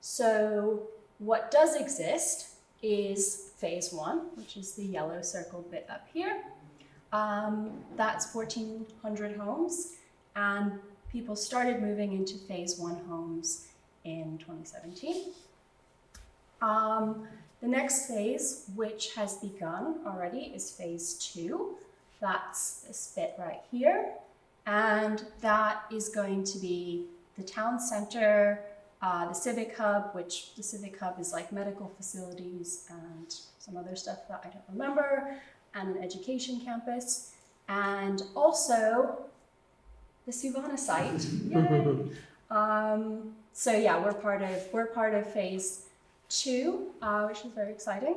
So what does exist is phase 1, which is the yellow circled bit up here. That's 1,400 homes, and people started moving into phase 1 homes in 2017. The next phase, which has begun already, is phase 2. That's this bit right here. And that is going to be the town center, the civic hub, which the civic hub is like medical facilities and some other stuff that I don't remember, and an education campus, and also the Suvana site. Yay! So yeah, we're part of phase 2, which is very exciting.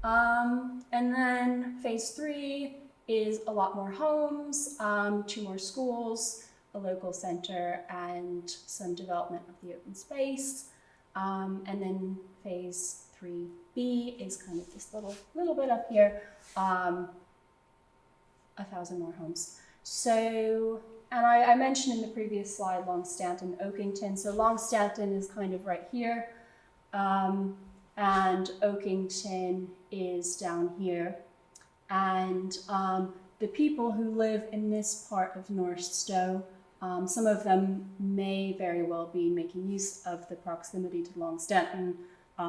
And then phase 3 is a lot more homes, 2 more schools, a local center, and some development of the open space. And then phase 3B is kind of this little bit up here, 1,000 more homes. So, and I mentioned in the previous slide Longstanton, Oakington. So Longstanton is kind of right here. and Oakington is down here. And the people who live in this part of North Stowe, some of them may very well be making use of the proximity to Longstanton,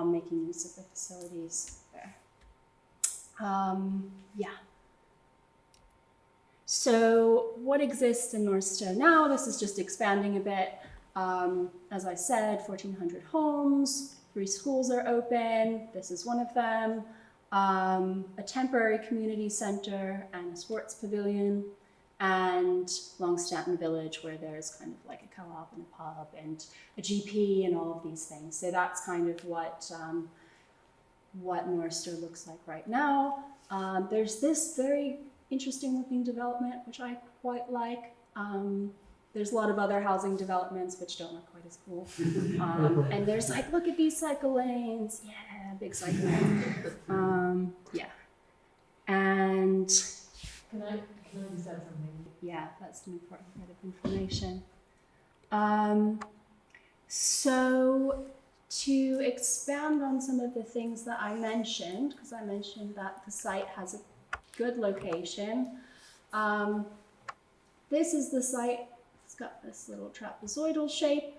making use of the facilities there. Yeah. So what exists in North Stowe now? This is just expanding a bit. As I said, 1,400 homes, 3 schools are open. This is one of them. A temporary community center and a sports pavilion, and Longstanton Village, where there's kind of like a co-op and a pub and a GP and all of these things. So that's kind of what North Stowe looks like right now. There's this very interesting looking development, which I quite like. There's a lot of other housing developments which don't look quite as cool. And there's like, look at these cycle lanes. Yeah, big cycle lanes. Yeah. And Can I just add something? yeah, that's an important bit of information. So to expand on some of the things that I mentioned, because I mentioned that the site has a good location. This is the site. It's got this little trapezoidal shape,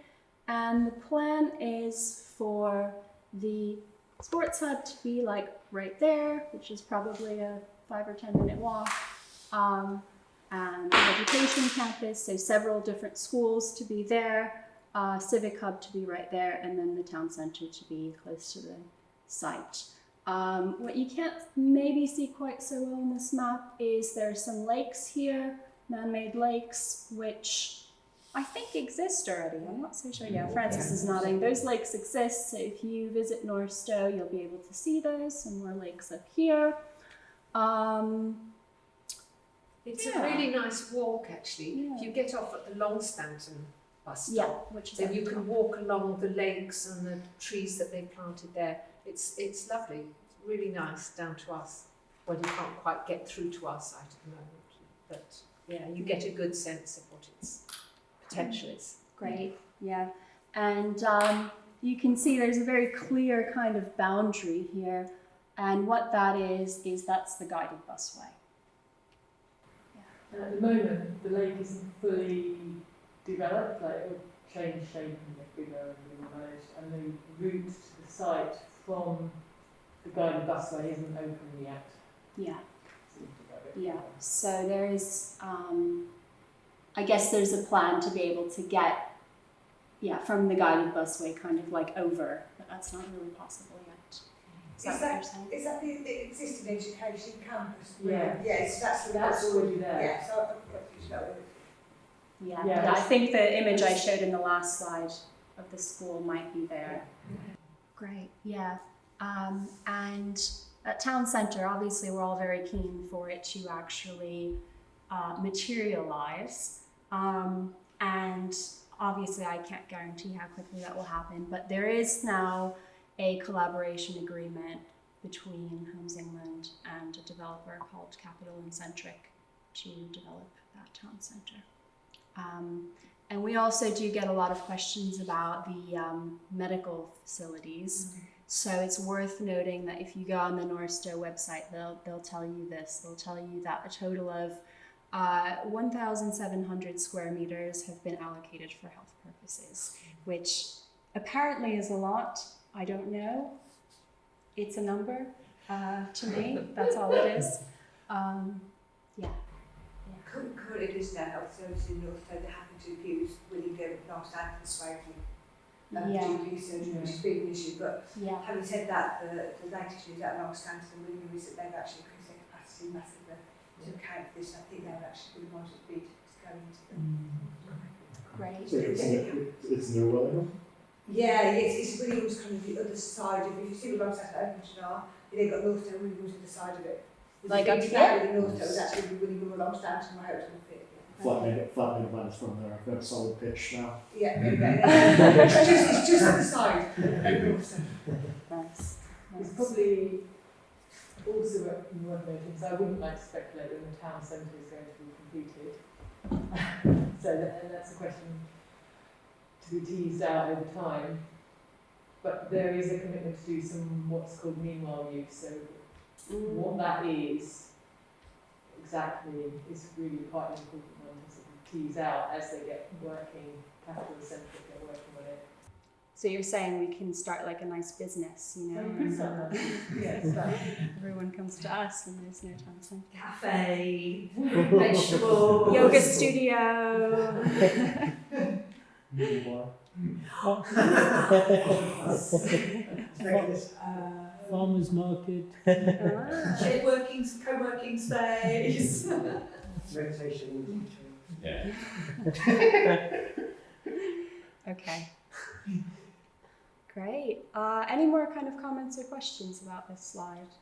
and the plan is for the sports hub to be like right there, which is probably a 5 or 10 minute walk, and the education campus, so several different schools to be there, civic hub to be right there, and then the town center to be close to the site. What you can't maybe see quite so well on this map is there's some lakes here, man-made lakes, which I think exist already. I'm not so sure. Yeah, Francis is nodding. Those lakes exist, so if you visit North Stowe, you'll be able to see those. Some more lakes up here. It's a really nice walk, actually. Yeah. If you get off at the Longstanton bus Yeah, stop, which is then you can walk along the lakes and the trees that they planted there. It's lovely. It's really nice down to us. Well, you can't quite get through to our site at the moment, but yeah, you get a good sense of what its potential is. great. Yeah, and you can see there's a very clear kind of boundary here, and what that is that's the guided busway. And at the moment, the lake isn't fully developed, like it will change shape and get bigger and be managed, and the route to the site from the guided busway isn't open yet. Yeah. Seems to go a bit Yeah, further. so there is, I guess there's a plan to be able to get, from the guided busway kind of like over, but that's not really possible yet. Is that what you're saying? Is that the existing education campus? Yeah. Yes, that's That's already there. Yeah, so I've got to show it. Yeah, Yeah, I it's- think the image I showed in the last slide of the school might be there. Great, yeah. And at Town Centre, obviously we're all very keen for it to actually materialize. And obviously I can't guarantee how quickly that will happen, but there is now a collaboration agreement between Homes England and a developer called Capital and Centric to develop that town centre. And we also do get a lot of questions about the medical facilities. So it's worth noting that if you go on the North Stowe website, they'll tell you this. They'll tell you that a total of 1,700 square meters have been allocated for health purposes, which apparently is a lot. I don't know. It's a number to me. That's all it is. Yeah. Currently, there's no health service in North Stowe. They're happy to use Willingham, Longstanton, Swavely, Yeah. GP surgery, which is a big issue. But Yeah. having said that, the latest news out of Longstanton and Willingham is that they've actually increased their capacity massively to account for this. I think they're actually the ones that bid to go into them. Great. So it's new well. Yeah, it's William's kind of the other side. If you see the Longstanton Open are, you then got North Stowe, William's on the side of it. Like up the here? North Stowe was actually Willingham or Longstanton, I hope it's going to fit. Flattening events from there. I've got a solid pitch now. Yeah, it's just on the side of North Stowe. Nice. It's probably also worth noting, so I wouldn't like to speculate when the town centre is going to be completed. And that's a question to be teased out over time. but there is a commitment to do some what's called meanwhile use. So what that is exactly is really quite an important one to sort of tease out as they get working, capital centric, get working on it. So you're saying we can start like a nice business, you know? So we could start that. Yes. Everyone comes to us and there's no time center. Cafe, vegetables, Yoga studio. Farmers market. shared working, co-working space. Meditation. Yeah. Okay. Great. Any more kind of comments or questions about this slide?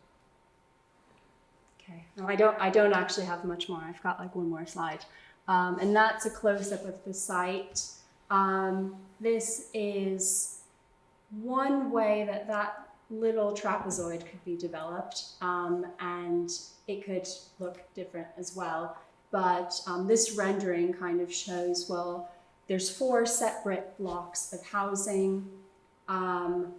Okay. No, I don't actually have much more. I've got like one more slide. And that's a close-up of the site. This is one way that little trapezoid could be developed, and it could look different as well. But this rendering kind of shows, well, there's 4 separate blocks of housing, and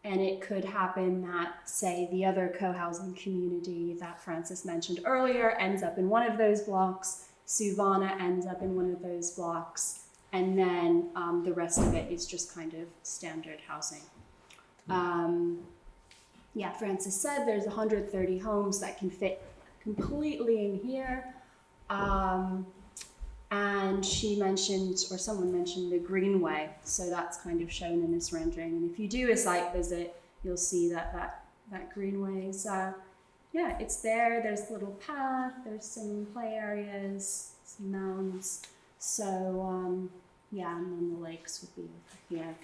it could happen that, say, the other co-housing community that Francis mentioned earlier ends up in one of those blocks, Suvana ends up in one of those blocks, and then the rest of it is just kind of standard housing. Yeah, Francis said there's 130 homes that can fit completely in here. And she mentioned, or someone mentioned, the greenway. So that's kind of shown in this rendering. And if you do a site visit, you'll see that greenway is, yeah, it's there. There's a little path. There's some play areas, some mounds. So, yeah, and then the lakes would be over here.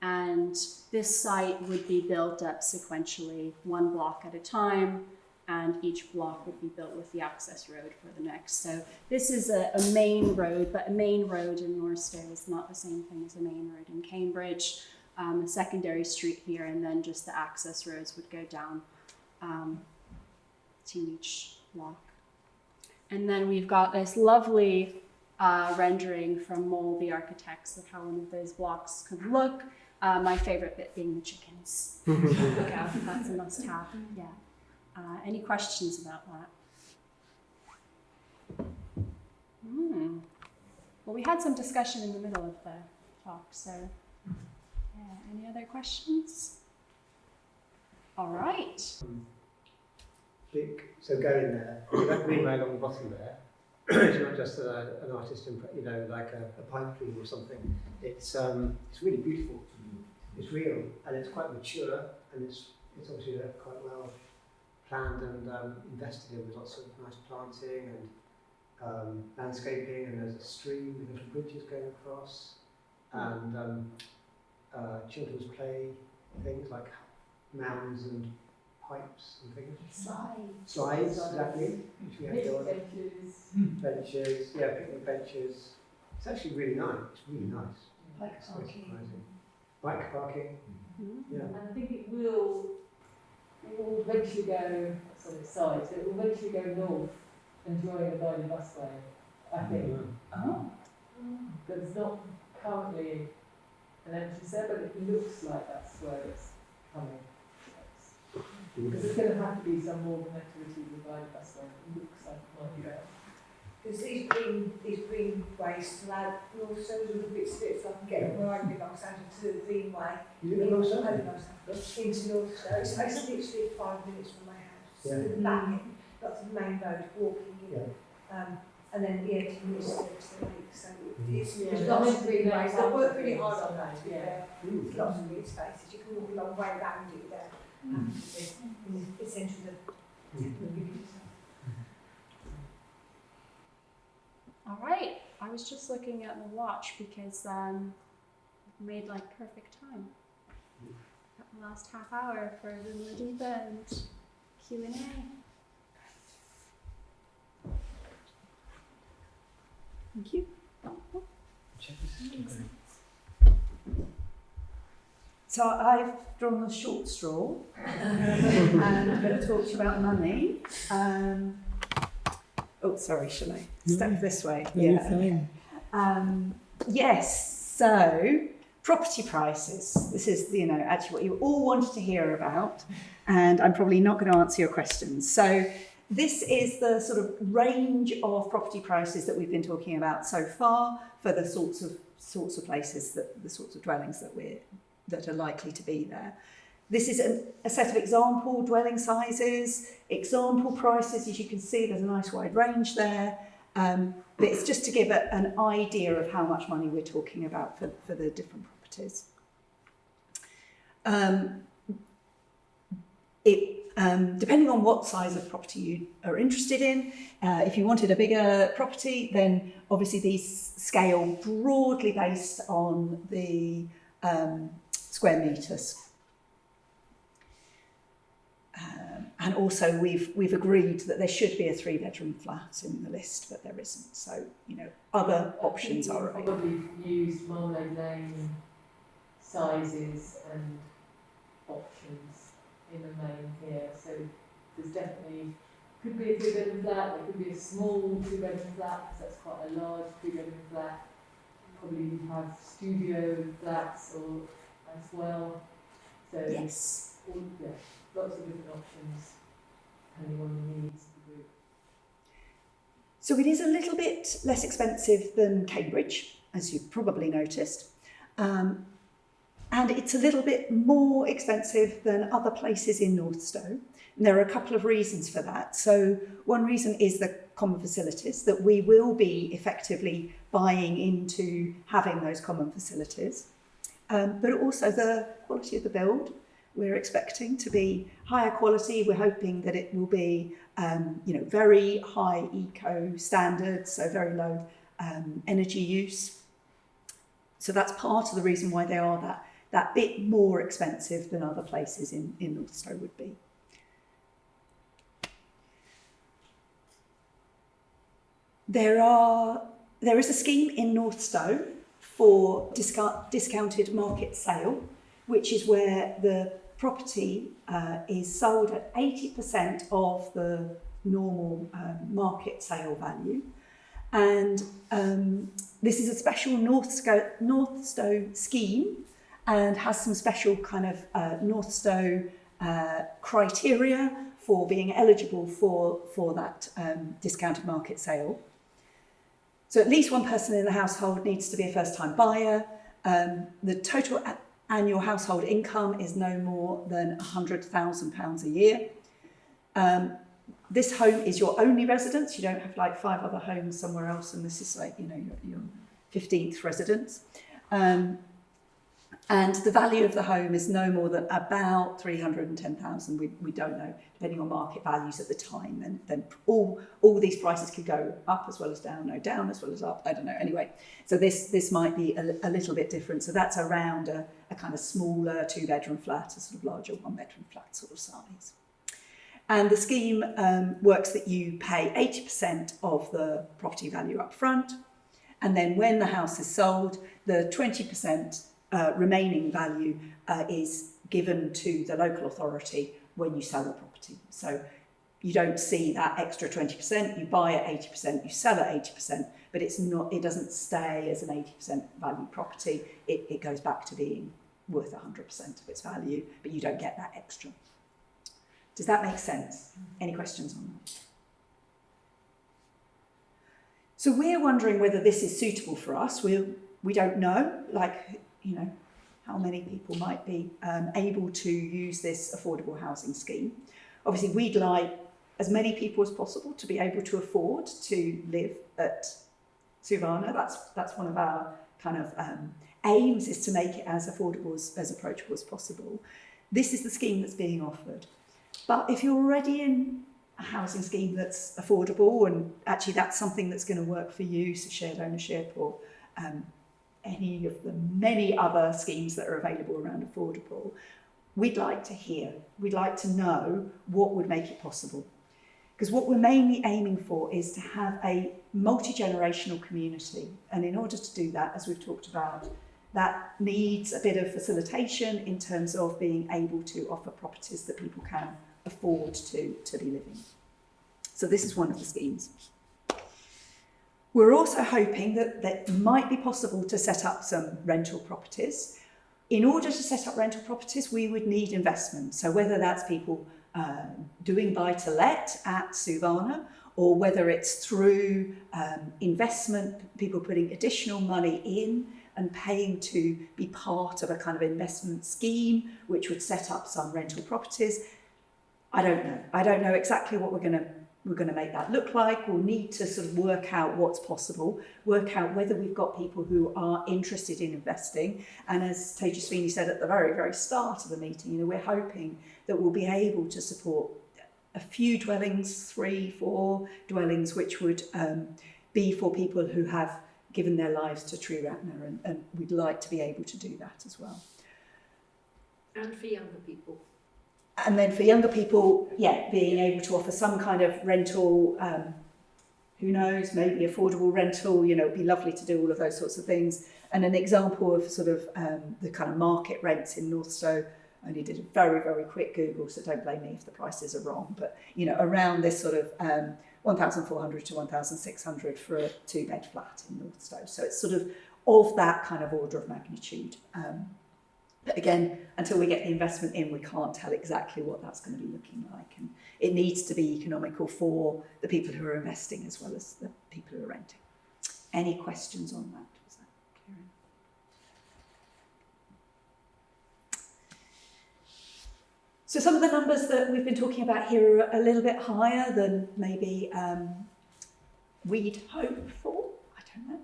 And this site would be built up sequentially, 1 block at a time. And each block would be built with the access road for the next. So this is a main road, but a main road in Doorstep is not the same thing as a main road in Cambridge. A secondary street here, and then just the access roads would go down to each block. And then we've got this lovely rendering from Mole, the architects, of how one of those blocks could look. My favorite bit being the chickens. Look out, that's a must-have, yeah. Any questions about that? Well, we had some discussion in the middle of the talk, so yeah, any other questions? All right. So going there, that greenway along the bottom there, it's not just an artist, like a pipe dream or something. It's really beautiful. It's real, and it's quite mature, and it's obviously quite well planned and invested in, with lots of nice planting and landscaping, and there's a stream with little bridges going across, and children's play things like mounds and pipes and things. Slides, exactly. Benches, yeah, picnic benches. It's actually really nice. It's really nice. Bike parking. Yeah. And I think it will eventually go, sorry, sides, it will eventually go north and join the guided busway, I think. There's not currently an entrance there, but it looks like that's where it's coming. Because it's going to have to be some more connectivity with the guided busway. It looks like it might be there. Because these green ways allow also little bits of it, so I can get where I live, I was out to the greenway. You live in North Into North Stowe. It's literally 5 minutes from my house. Yeah. Back in, got to the main road, walking in. And then 10 minutes to the lake. So there's lots of green ways. I work really hard on that. Yeah. Lots of green spaces. You can walk a long way around it there. In the centre of the village. All right. I was just looking at the watch because we made like perfect time. Got the last half hour for the Madiba and Q&A. Thank you. So I've drawn a short straw and I'm going to talk to you about money. Oh, sorry, shall I step this way? Yeah. Yes, so property prices. This is, actually what you all wanted to hear about, and I'm probably not going to answer your questions. So this is the sort of range of property prices that we've been talking about so far for the sorts of places, the sorts of dwellings that are likely to be there. This is a set of example dwelling sizes, example prices. As you can see, there's a nice wide range there. But it's just to give an idea of how much money we're talking about for the different properties. Depending on what size of property you are interested in, if you wanted a bigger property, then obviously these scale broadly based on the square metres. And also we've agreed that there should be a 3-bedroom flat in the list, but there isn't. So, other options are available. Probably used Marmalade Lane sizes and options in the main here. So there's definitely, could be a 3-bedroom flat, there could be a small 2-bedroom flat, because that's quite a large 3-bedroom flat. Probably have studio flats as well. So Yes. Lots of different options depending on the needs of the group. So it is a little bit less expensive than Cambridge, as you've probably noticed. And it's a little bit more expensive than other places in Northstowe. And there are a couple of reasons for that. So one reason is the common facilities, that we will be effectively buying into having those common facilities. But also the quality of the build. We're expecting to be higher quality. We're hoping that it will be, very high eco standards, so very low energy use. So that's part of the reason why they are that bit more expensive than other places in Northstowe would be. There is a scheme in Northstowe for discounted market sale, which is where the property is sold at 80% of the normal market sale value. And this is a special Northstowe scheme and has some special kind of Northstowe criteria for being eligible for that discounted market sale. So at least one person in the household needs to be a first-time buyer. The total annual household income is no more than £100,000 a year. This home is your only residence. You don't have like 5 other homes somewhere else, and this is like, your 15th residence. And the value of the home is no more than about 310,000. We don't know, depending on market values at the time. Then all these prices could go up as well as down, no, down as well as up. I don't know. Anyway, so this might be a little bit different. So that's around a kind of smaller 2-bedroom flat, a sort of larger 1-bedroom flat sort of size. And the scheme works that you pay 80% of the property value up front, and then when the house is sold, the 20% remaining value is given to the local authority when you sell the property. So you don't see that extra 20%, you buy at 80%, you sell at 80%, but it doesn't stay as an 80% value property. It goes back to being worth 100% of its value, but you don't get that extra. Does that make sense? Any questions on that? So we're wondering whether this is suitable for us. We don't know, how many people might be able to use this affordable housing scheme. Obviously, we'd like as many people as possible to be able to afford to live at Suvana. That's one of our kind of aims, is to make it as affordable, as approachable as possible. This is the scheme that's being offered. But if you're already in a housing scheme that's affordable, and actually that's something that's going to work for you, so shared ownership or any of the many other schemes that are available around affordable, we'd like to hear, we'd like to know what would make it possible. Because what we're mainly aiming for is to have a multi-generational community. And in order to do that, as we've talked about, that needs a bit of facilitation in terms of being able to offer properties that people can afford to be living. So this is one of the schemes. We're also hoping that it might be possible to set up some rental properties. In order to set up rental properties, we would need investment. So whether that's people doing buy-to-let at Suvana, or whether it's through investment, people putting additional money in and paying to be part of a kind of investment scheme, which would set up some rental properties. I don't know. I don't know exactly what we're going to make that look like. We'll need to sort of work out what's possible, work out whether we've got people who are interested in investing. And as Tejasvini said at the very, very start of the meeting, we're hoping that we'll be able to support a few dwellings, 3, 4 dwellings, which would be for people who have given their lives to Triratna, and we'd like to be able to do that as well. And for younger people. And then for younger people, being able to offer some kind of rental, who knows, maybe affordable rental, it'd be lovely to do all of those sorts of things. And an example of sort of the kind of market rents in North Stowe, I only did a very, very quick Google, so don't blame me if the prices are wrong, but, around this sort of 1,400 to 1,600 for a 2-bed flat in North Stowe. So it's sort of that kind of order of magnitude. But again, until we get the investment in, we can't tell exactly what that's going to be looking like. And it needs to be economical for the people who are investing as well as the people who are renting. Any questions on that? Was that clear? So some of the numbers that we've been talking about here are a little bit higher than maybe we'd hope for. I don't know.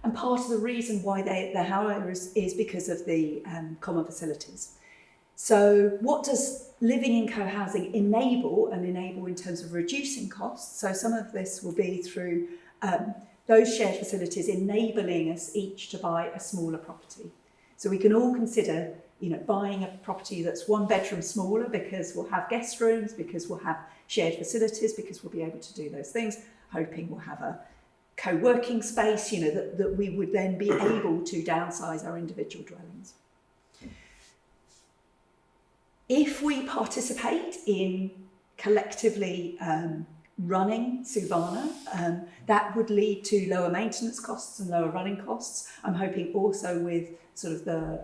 And part of the reason why they're higher is because of the common facilities. So what does living in co-housing enable in terms of reducing costs? So some of this will be through those shared facilities enabling us each to buy a smaller property. So we can all consider, buying a property that's 1 bedroom smaller because we'll have guest rooms, because we'll have shared facilities, because we'll be able to do those things, hoping we'll have a co-working space, that we would then be able to downsize our individual dwellings. If we participate in collectively running Suvana, that would lead to lower maintenance costs and lower running costs. I'm hoping also with sort of the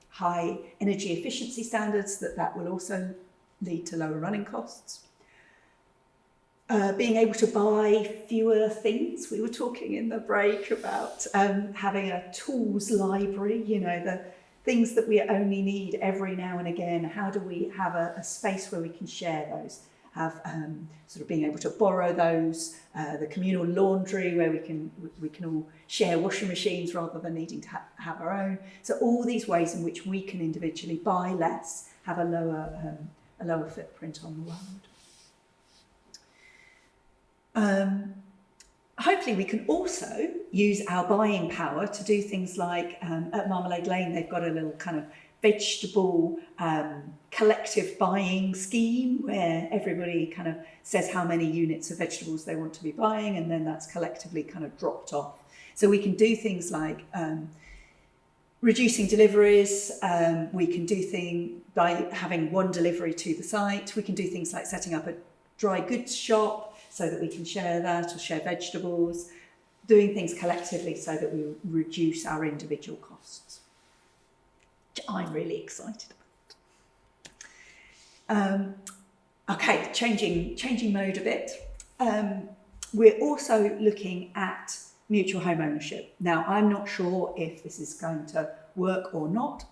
high energy efficiency standards that will also lead to lower running costs. Being able to buy fewer things. We were talking in the break about having a tools library, the things that we only need every now and again. How do we have a space where we can share those? Have sort of being able to borrow those, the communal laundry where we can all share washing machines rather than needing to have our own. So all these ways in which we can individually buy less, have a lower footprint on the world. Hopefully we can also use our buying power to do things like at Marmalade Lane they've got a little kind of vegetable collective buying scheme where everybody kind of says how many units of vegetables they want to be buying, and then that's collectively kind of dropped off. So we can do things like reducing deliveries, we can do things by having 1 delivery to the site, we can do things like setting up a dry goods shop so that we can share that, or share vegetables, doing things collectively so that we reduce our individual costs, which I'm really excited about. Okay, changing mode a bit. We're also looking at mutual home ownership. Now, I'm not sure if this is going to work or not.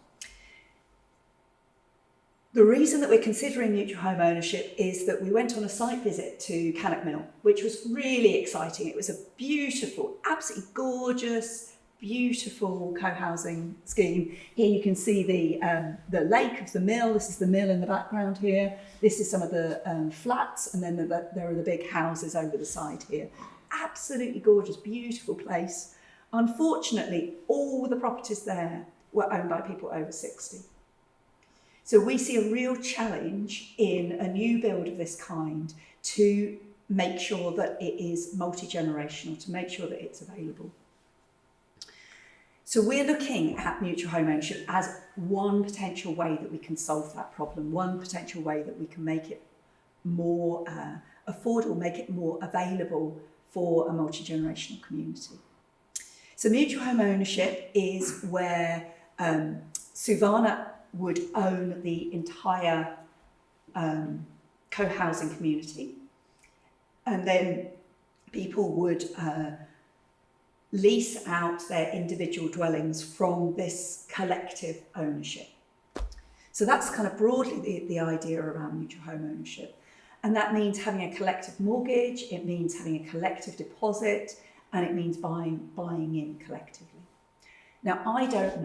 The reason that we're considering mutual home ownership is that we went on a site visit to Cannock Mill, which was really exciting. It was a beautiful, absolutely gorgeous, beautiful co-housing scheme. Here you can see the lake of the mill. This is the mill in the background here. This is some of the flats, and then there are the big houses over the side here. Absolutely gorgeous, beautiful place. Unfortunately, all the properties there were owned by people over 60. So we see a real challenge in a new build of this kind to make sure that it is multi-generational, to make sure that it's available. So we're looking at mutual home ownership as one potential way that we can solve that problem, one potential way that we can make it more affordable, make it more available for a multi-generational community. So mutual home ownership is where Suvana would own the entire co-housing community, and then people would lease out their individual dwellings from this collective ownership. So that's kind of broadly the idea around mutual home ownership. And that means having a collective mortgage, it means having a collective deposit, and it means buying in collectively. Now, I don't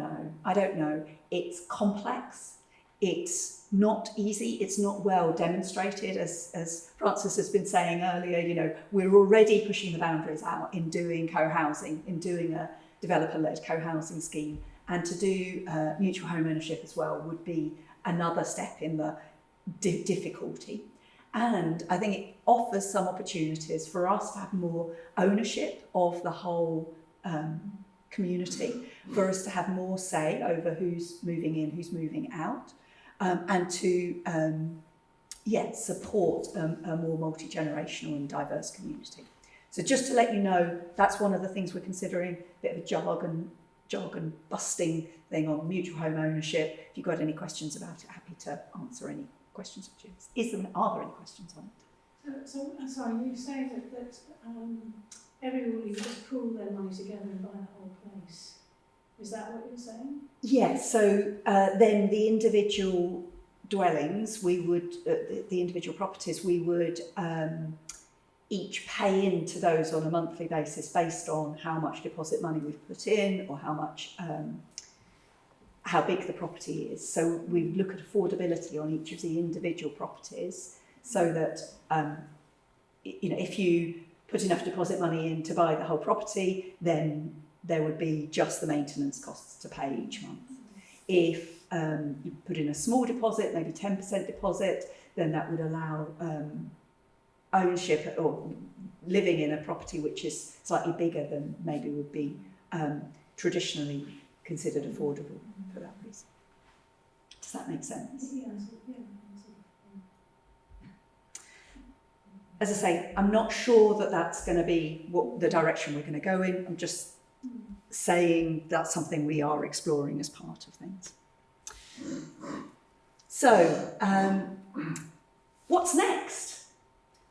know, it's complex, it's not easy, it's not well demonstrated, as Francis has been saying earlier, you know, we're already pushing the boundaries out in doing co-housing, in doing a developer-led co-housing scheme, and to do mutual home ownership as well would be another step in the difficulty. And I think it offers some opportunities for us to have more ownership of the whole community, for us to have more say over who's moving in, who's moving out, and to support a more multi-generational and diverse community. So just to let you know, that's one of the things we're considering, a bit of a jargon busting thing on mutual home ownership. If you've got any questions about it, happy to answer any questions. Are there any questions on it? So sorry, you say that everybody would just pool their money together and buy the whole place. Is that what you're saying? Yes, so then the individual dwellings, we would, the individual properties, we would each pay into those on a monthly basis based on how much deposit money we've put in or how much, how big the property is. So we look at affordability on each of the individual properties so that, you know, if you put enough deposit money in to buy the whole property, then there would be just the maintenance costs to pay each month. If you put in a small deposit, maybe 10% deposit, then that would allow ownership or living in a property which is slightly bigger than maybe would be traditionally considered affordable for that reason. Does that make sense? Yeah. As I say, I'm not sure that that's going to be what the direction we're going to go in. I'm just saying that's something we are exploring as part of things. So, what's next?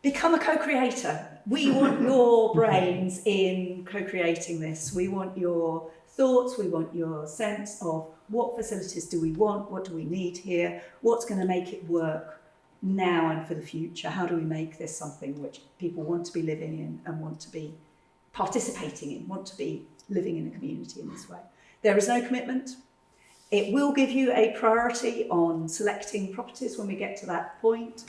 Become a co-creator. We want your brains in co-creating this. We want your thoughts, we want your sense of what facilities do we want, what do we need here, what's going to make it work now and for the future. How do we make this something which people want to be living in and want to be participating in, want to be living in a community in this way. There is no commitment. It will give you a priority on selecting properties when we get to that point.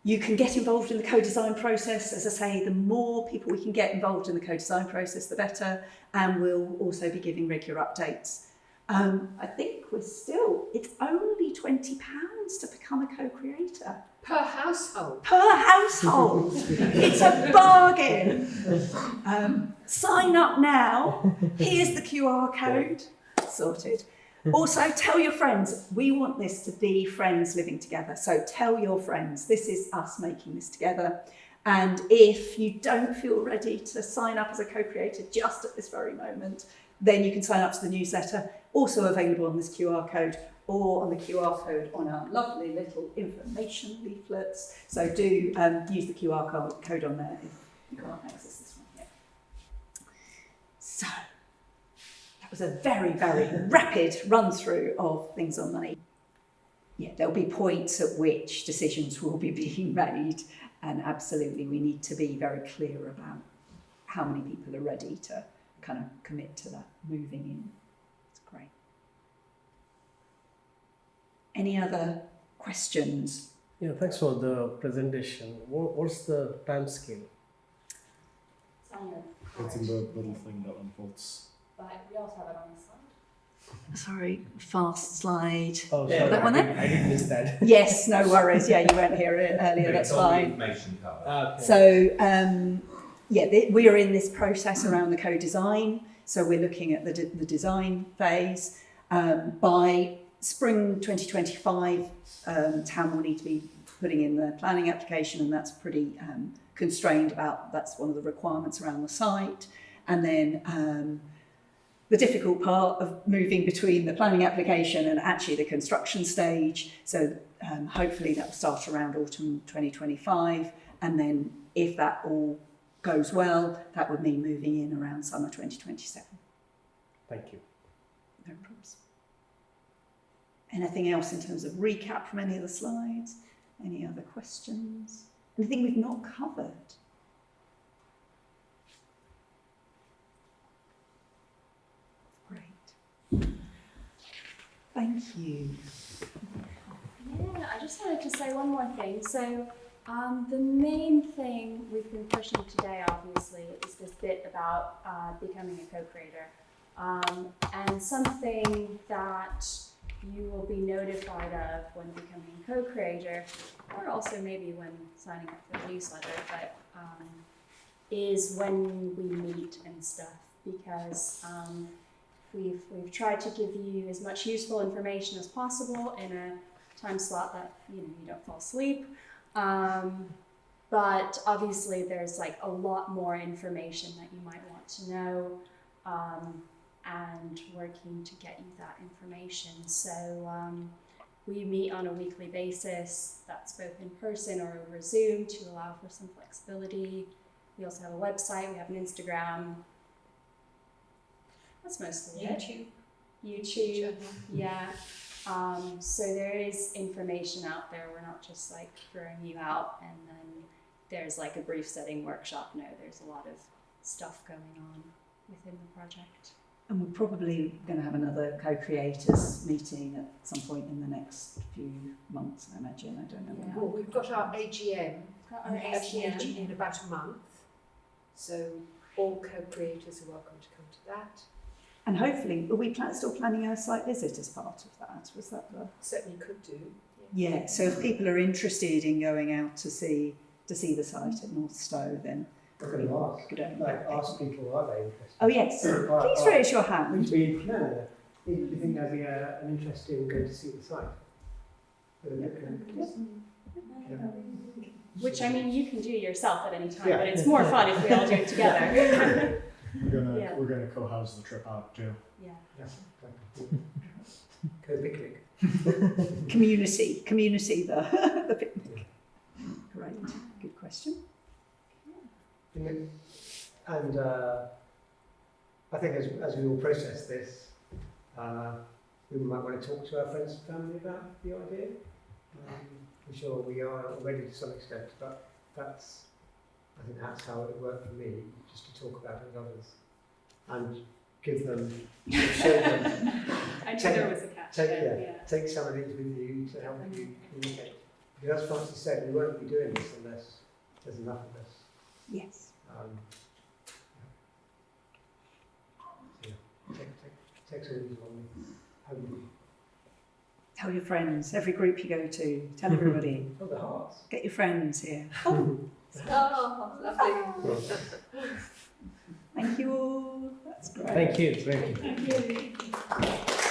You can get involved in the co-design process. As I say, the more people we can get involved in the co-design process, the better. And we'll also be giving regular updates. I think it's only £20 to become a co-creator. Per household. Per household. It's a bargain. Sign up now. Here's the QR code. Sorted. Also, tell your friends. We want this to be friends living together. So tell your friends, this is us making this together. And if you don't feel ready to sign up as a co-creator just at this very moment, then you can sign up to the newsletter, also available on this QR code, or on the QR code on our lovely little information leaflets. So do use the QR code on there if you can't access this one yet. So that was a very, very rapid run through of things on money. Yeah, there'll be points at which decisions will be being made, and absolutely we need to be very clear about how many people are ready to kind of commit to that moving in. It's great. Any other questions? Yeah, thanks for the presentation. What's the time scale? It's in the little thing that unfolds. We also have it on the slide. Sorry, fast slide. Oh, Yeah, sorry, that one there? I didn't miss that. Yes, no worries. Yeah, you weren't here earlier, that's It's on the fine. information card. Okay. So, we are in this process around the co-design. So we're looking at the design phase. By spring 2025, town will need to be putting in the planning application, and that's pretty constrained about, that's one of the requirements around the site. And then the difficult part of moving between the planning application and actually the construction stage. So hopefully that will start around autumn 2025. And then if that all goes well, that would mean moving in around summer 2027. Thank you. No problems. Anything else in terms of recap from any of the slides? Any other questions? Anything we've not covered? Great. Thank you. Yeah, I just wanted to say one more thing. So the main thing we've been pushing today, obviously, is this bit about becoming a co-creator. And something that you will be notified of when becoming a co-creator, or also maybe when signing up for the newsletter, but is when we meet and stuff, because we've tried to give you as much useful information as possible in a time slot that you don't fall asleep. But obviously there's like a lot more information that you might want to know. And we're keen to get you that information. So we meet on a weekly basis, that's both in person or over Zoom to allow for some flexibility. We also have a website, we have an Instagram. That's mostly it. YouTube, yeah. So there is information out there. We're not just like throwing you out and then there's like a brief setting workshop. No, there's a lot of stuff going on within the project. And we're probably going to have another co-creators meeting at some point in the next few months, I imagine. I don't know. Yeah. Well, we've got our AGM Our AGM. in about a month, so all co-creators are welcome to come to that. And hopefully, are we still planning a site visit as part of that? Was that the... Certainly could do. Yeah, so if people are interested in going out to see the site at North Stowe, then I'm going to ask. could only Ask people, are they interested? Oh yes, please raise your hand. Would you be, no. Do you think there'd be an interest in going to see the site? Which I mean, you can do yourself at any time, Yeah. but it's more fun if we all do it together. Yeah. We're gonna co-house the trip out too. Yeah. Yes, go picnic. Community, the picnic. Great, good question. And I think as we all process this, we might want to talk to our friends and family about the idea. I'm sure we are already to some extent, but I think that's how it would work for me, just to talk about it with others and give them, show them. I knew there was a catch. Take some of these with you to help you communicate. Because as Francis said, we won't be doing this unless there's enough of us. Yes. Take some of these along home with you. Tell your friends, every group you go to, tell everybody. Oh, the hearts. Get your friends here. Oh, lovely. Thank you all. That's great. Thank you. Thank you. Thank you.